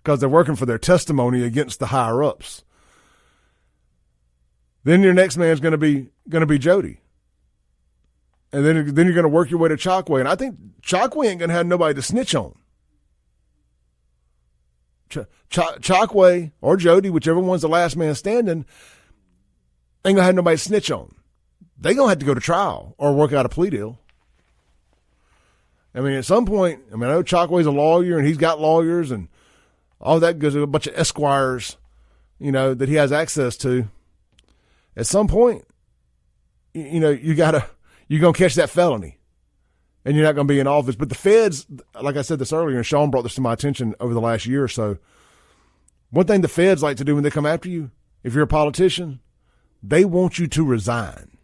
Speaker 1: because they're working for their testimony against the higher ups. Then your next man's going to be Jody. And then you're going to work your way to Chokwe. And I think Chokwe ain't going to have nobody to snitch on. Chokwe or Jody, whichever one's the last man standing, ain't going to have nobody to snitch on. They're going to have to go to trial or work out a plea deal. I mean, at some point, I know Chokwe's a lawyer and he's got lawyers and all that goes, a bunch of esquires, that he has access to. At some point, you're going to catch that felony and you're not going to be in office. But the feds, like I said this earlier, and Shaun brought this to my attention over the last year or so. One thing the feds like to do when they come after you, if you're a politician, they want you to resign.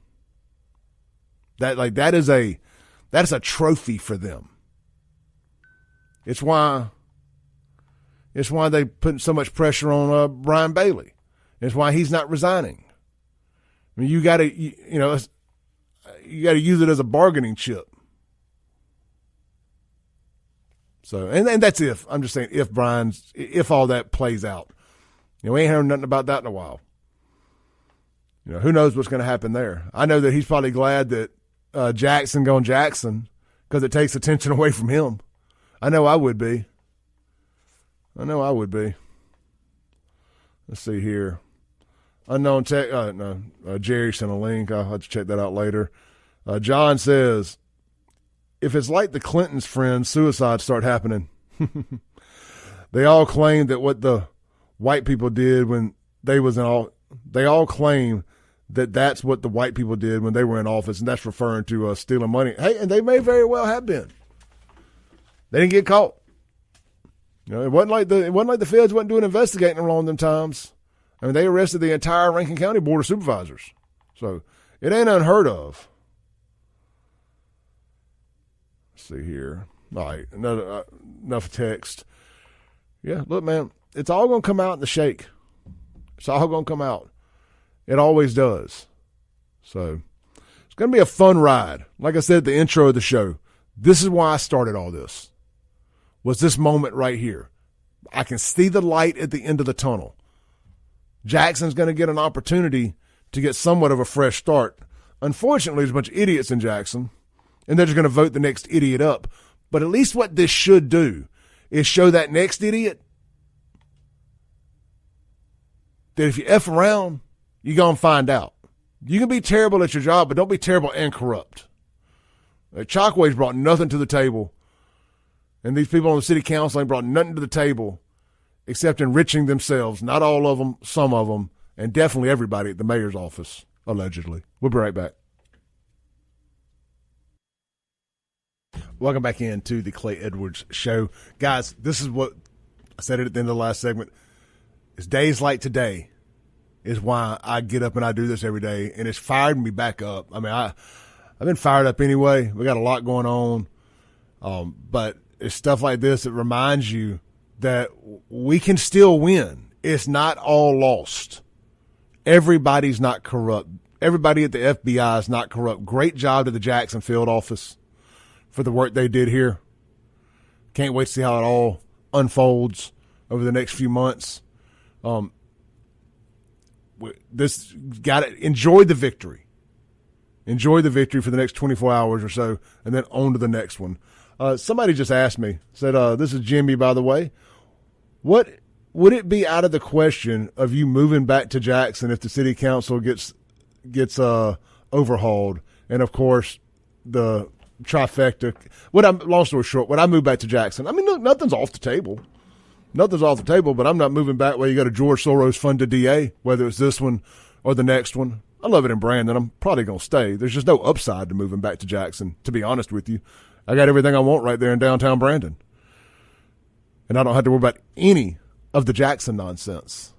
Speaker 1: That is a trophy for them. It's why they put so much pressure on Brian Bailey. It's why he's not resigning. I mean, you got to use it as a bargaining chip. So, and that's if. I'm just saying if all that plays out. We ain't heard nothing about that in a while. Who knows what's going to happen there. I know that he's probably glad that Jackson gone Jackson, because it takes attention away from him. I know I would be. Let's see here. Unknown tech. Jerry sent a link. I'll have to check that out later. John says, if it's like the Clintons' friends, suicides start happening. They all claim that what the white people did when they was in all. They all claim that that's what the white people did when they were in office, and that's referring to stealing money. Hey, and they may very well have been. They didn't get caught. It wasn't like the feds wasn't doing investigating along them times. I mean, they arrested the entire Rankin County Board of Supervisors, so it ain't unheard of. Let's see here. All right, enough text. Yeah, look, man, it's all going to come out in the shake. It's all going to come out. It always does. So it's going to be a fun ride. Like I said at the intro of the show, this is why I started all this, was this moment right here. I can see the light at the end of the tunnel. Jackson's going to get an opportunity to get somewhat of a fresh start. Unfortunately, there's a bunch of idiots in Jackson, and they're just going to vote the next idiot up. But at least what this should do is show that next idiot that if you F around, you're going to find out. You can be terrible at your job, but don't be terrible and corrupt. Chockway's brought nothing to the table, and these people on the city council ain't brought nothing to the table except enriching themselves. Not all of them, some of them, and definitely everybody at the mayor's office, allegedly. We'll be right back. Welcome back into the Clay Edwards Show. Guys, this is what I said it at the end of the last segment. It's days like today is why I get up and I do this every day, and it's fired me back up. I mean, I've been fired up anyway. We got a lot going on, but it's stuff like this that reminds you that we can still win. It's not all lost. Everybody's not corrupt. Everybody at the FBI is not corrupt. Great job to the Jackson field office for the work they did here. Can't wait to see how it all unfolds over the next few months. This got to enjoy the victory. Enjoy the victory for the next 24 hours or so, and then on to the next one. Somebody just asked me, said, this is Jimmy, by the way. What would it be out of the question of you moving back to Jackson if the city council gets overhauled? And of course, the trifecta. Long story short, when I move back to Jackson, I mean, look, nothing's off the table. Nothing's off the table, but I'm not moving back where you got a George Soros funded DA, whether it's this one or the next one. I love it in Brandon. I'm probably going to stay. There's just no upside to moving back to Jackson, to be honest with you. I got everything I want right there in downtown Brandon. And I don't have to worry about any of the Jackson nonsense.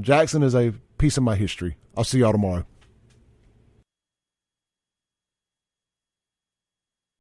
Speaker 1: Jackson is a piece of my history. I'll see y'all tomorrow.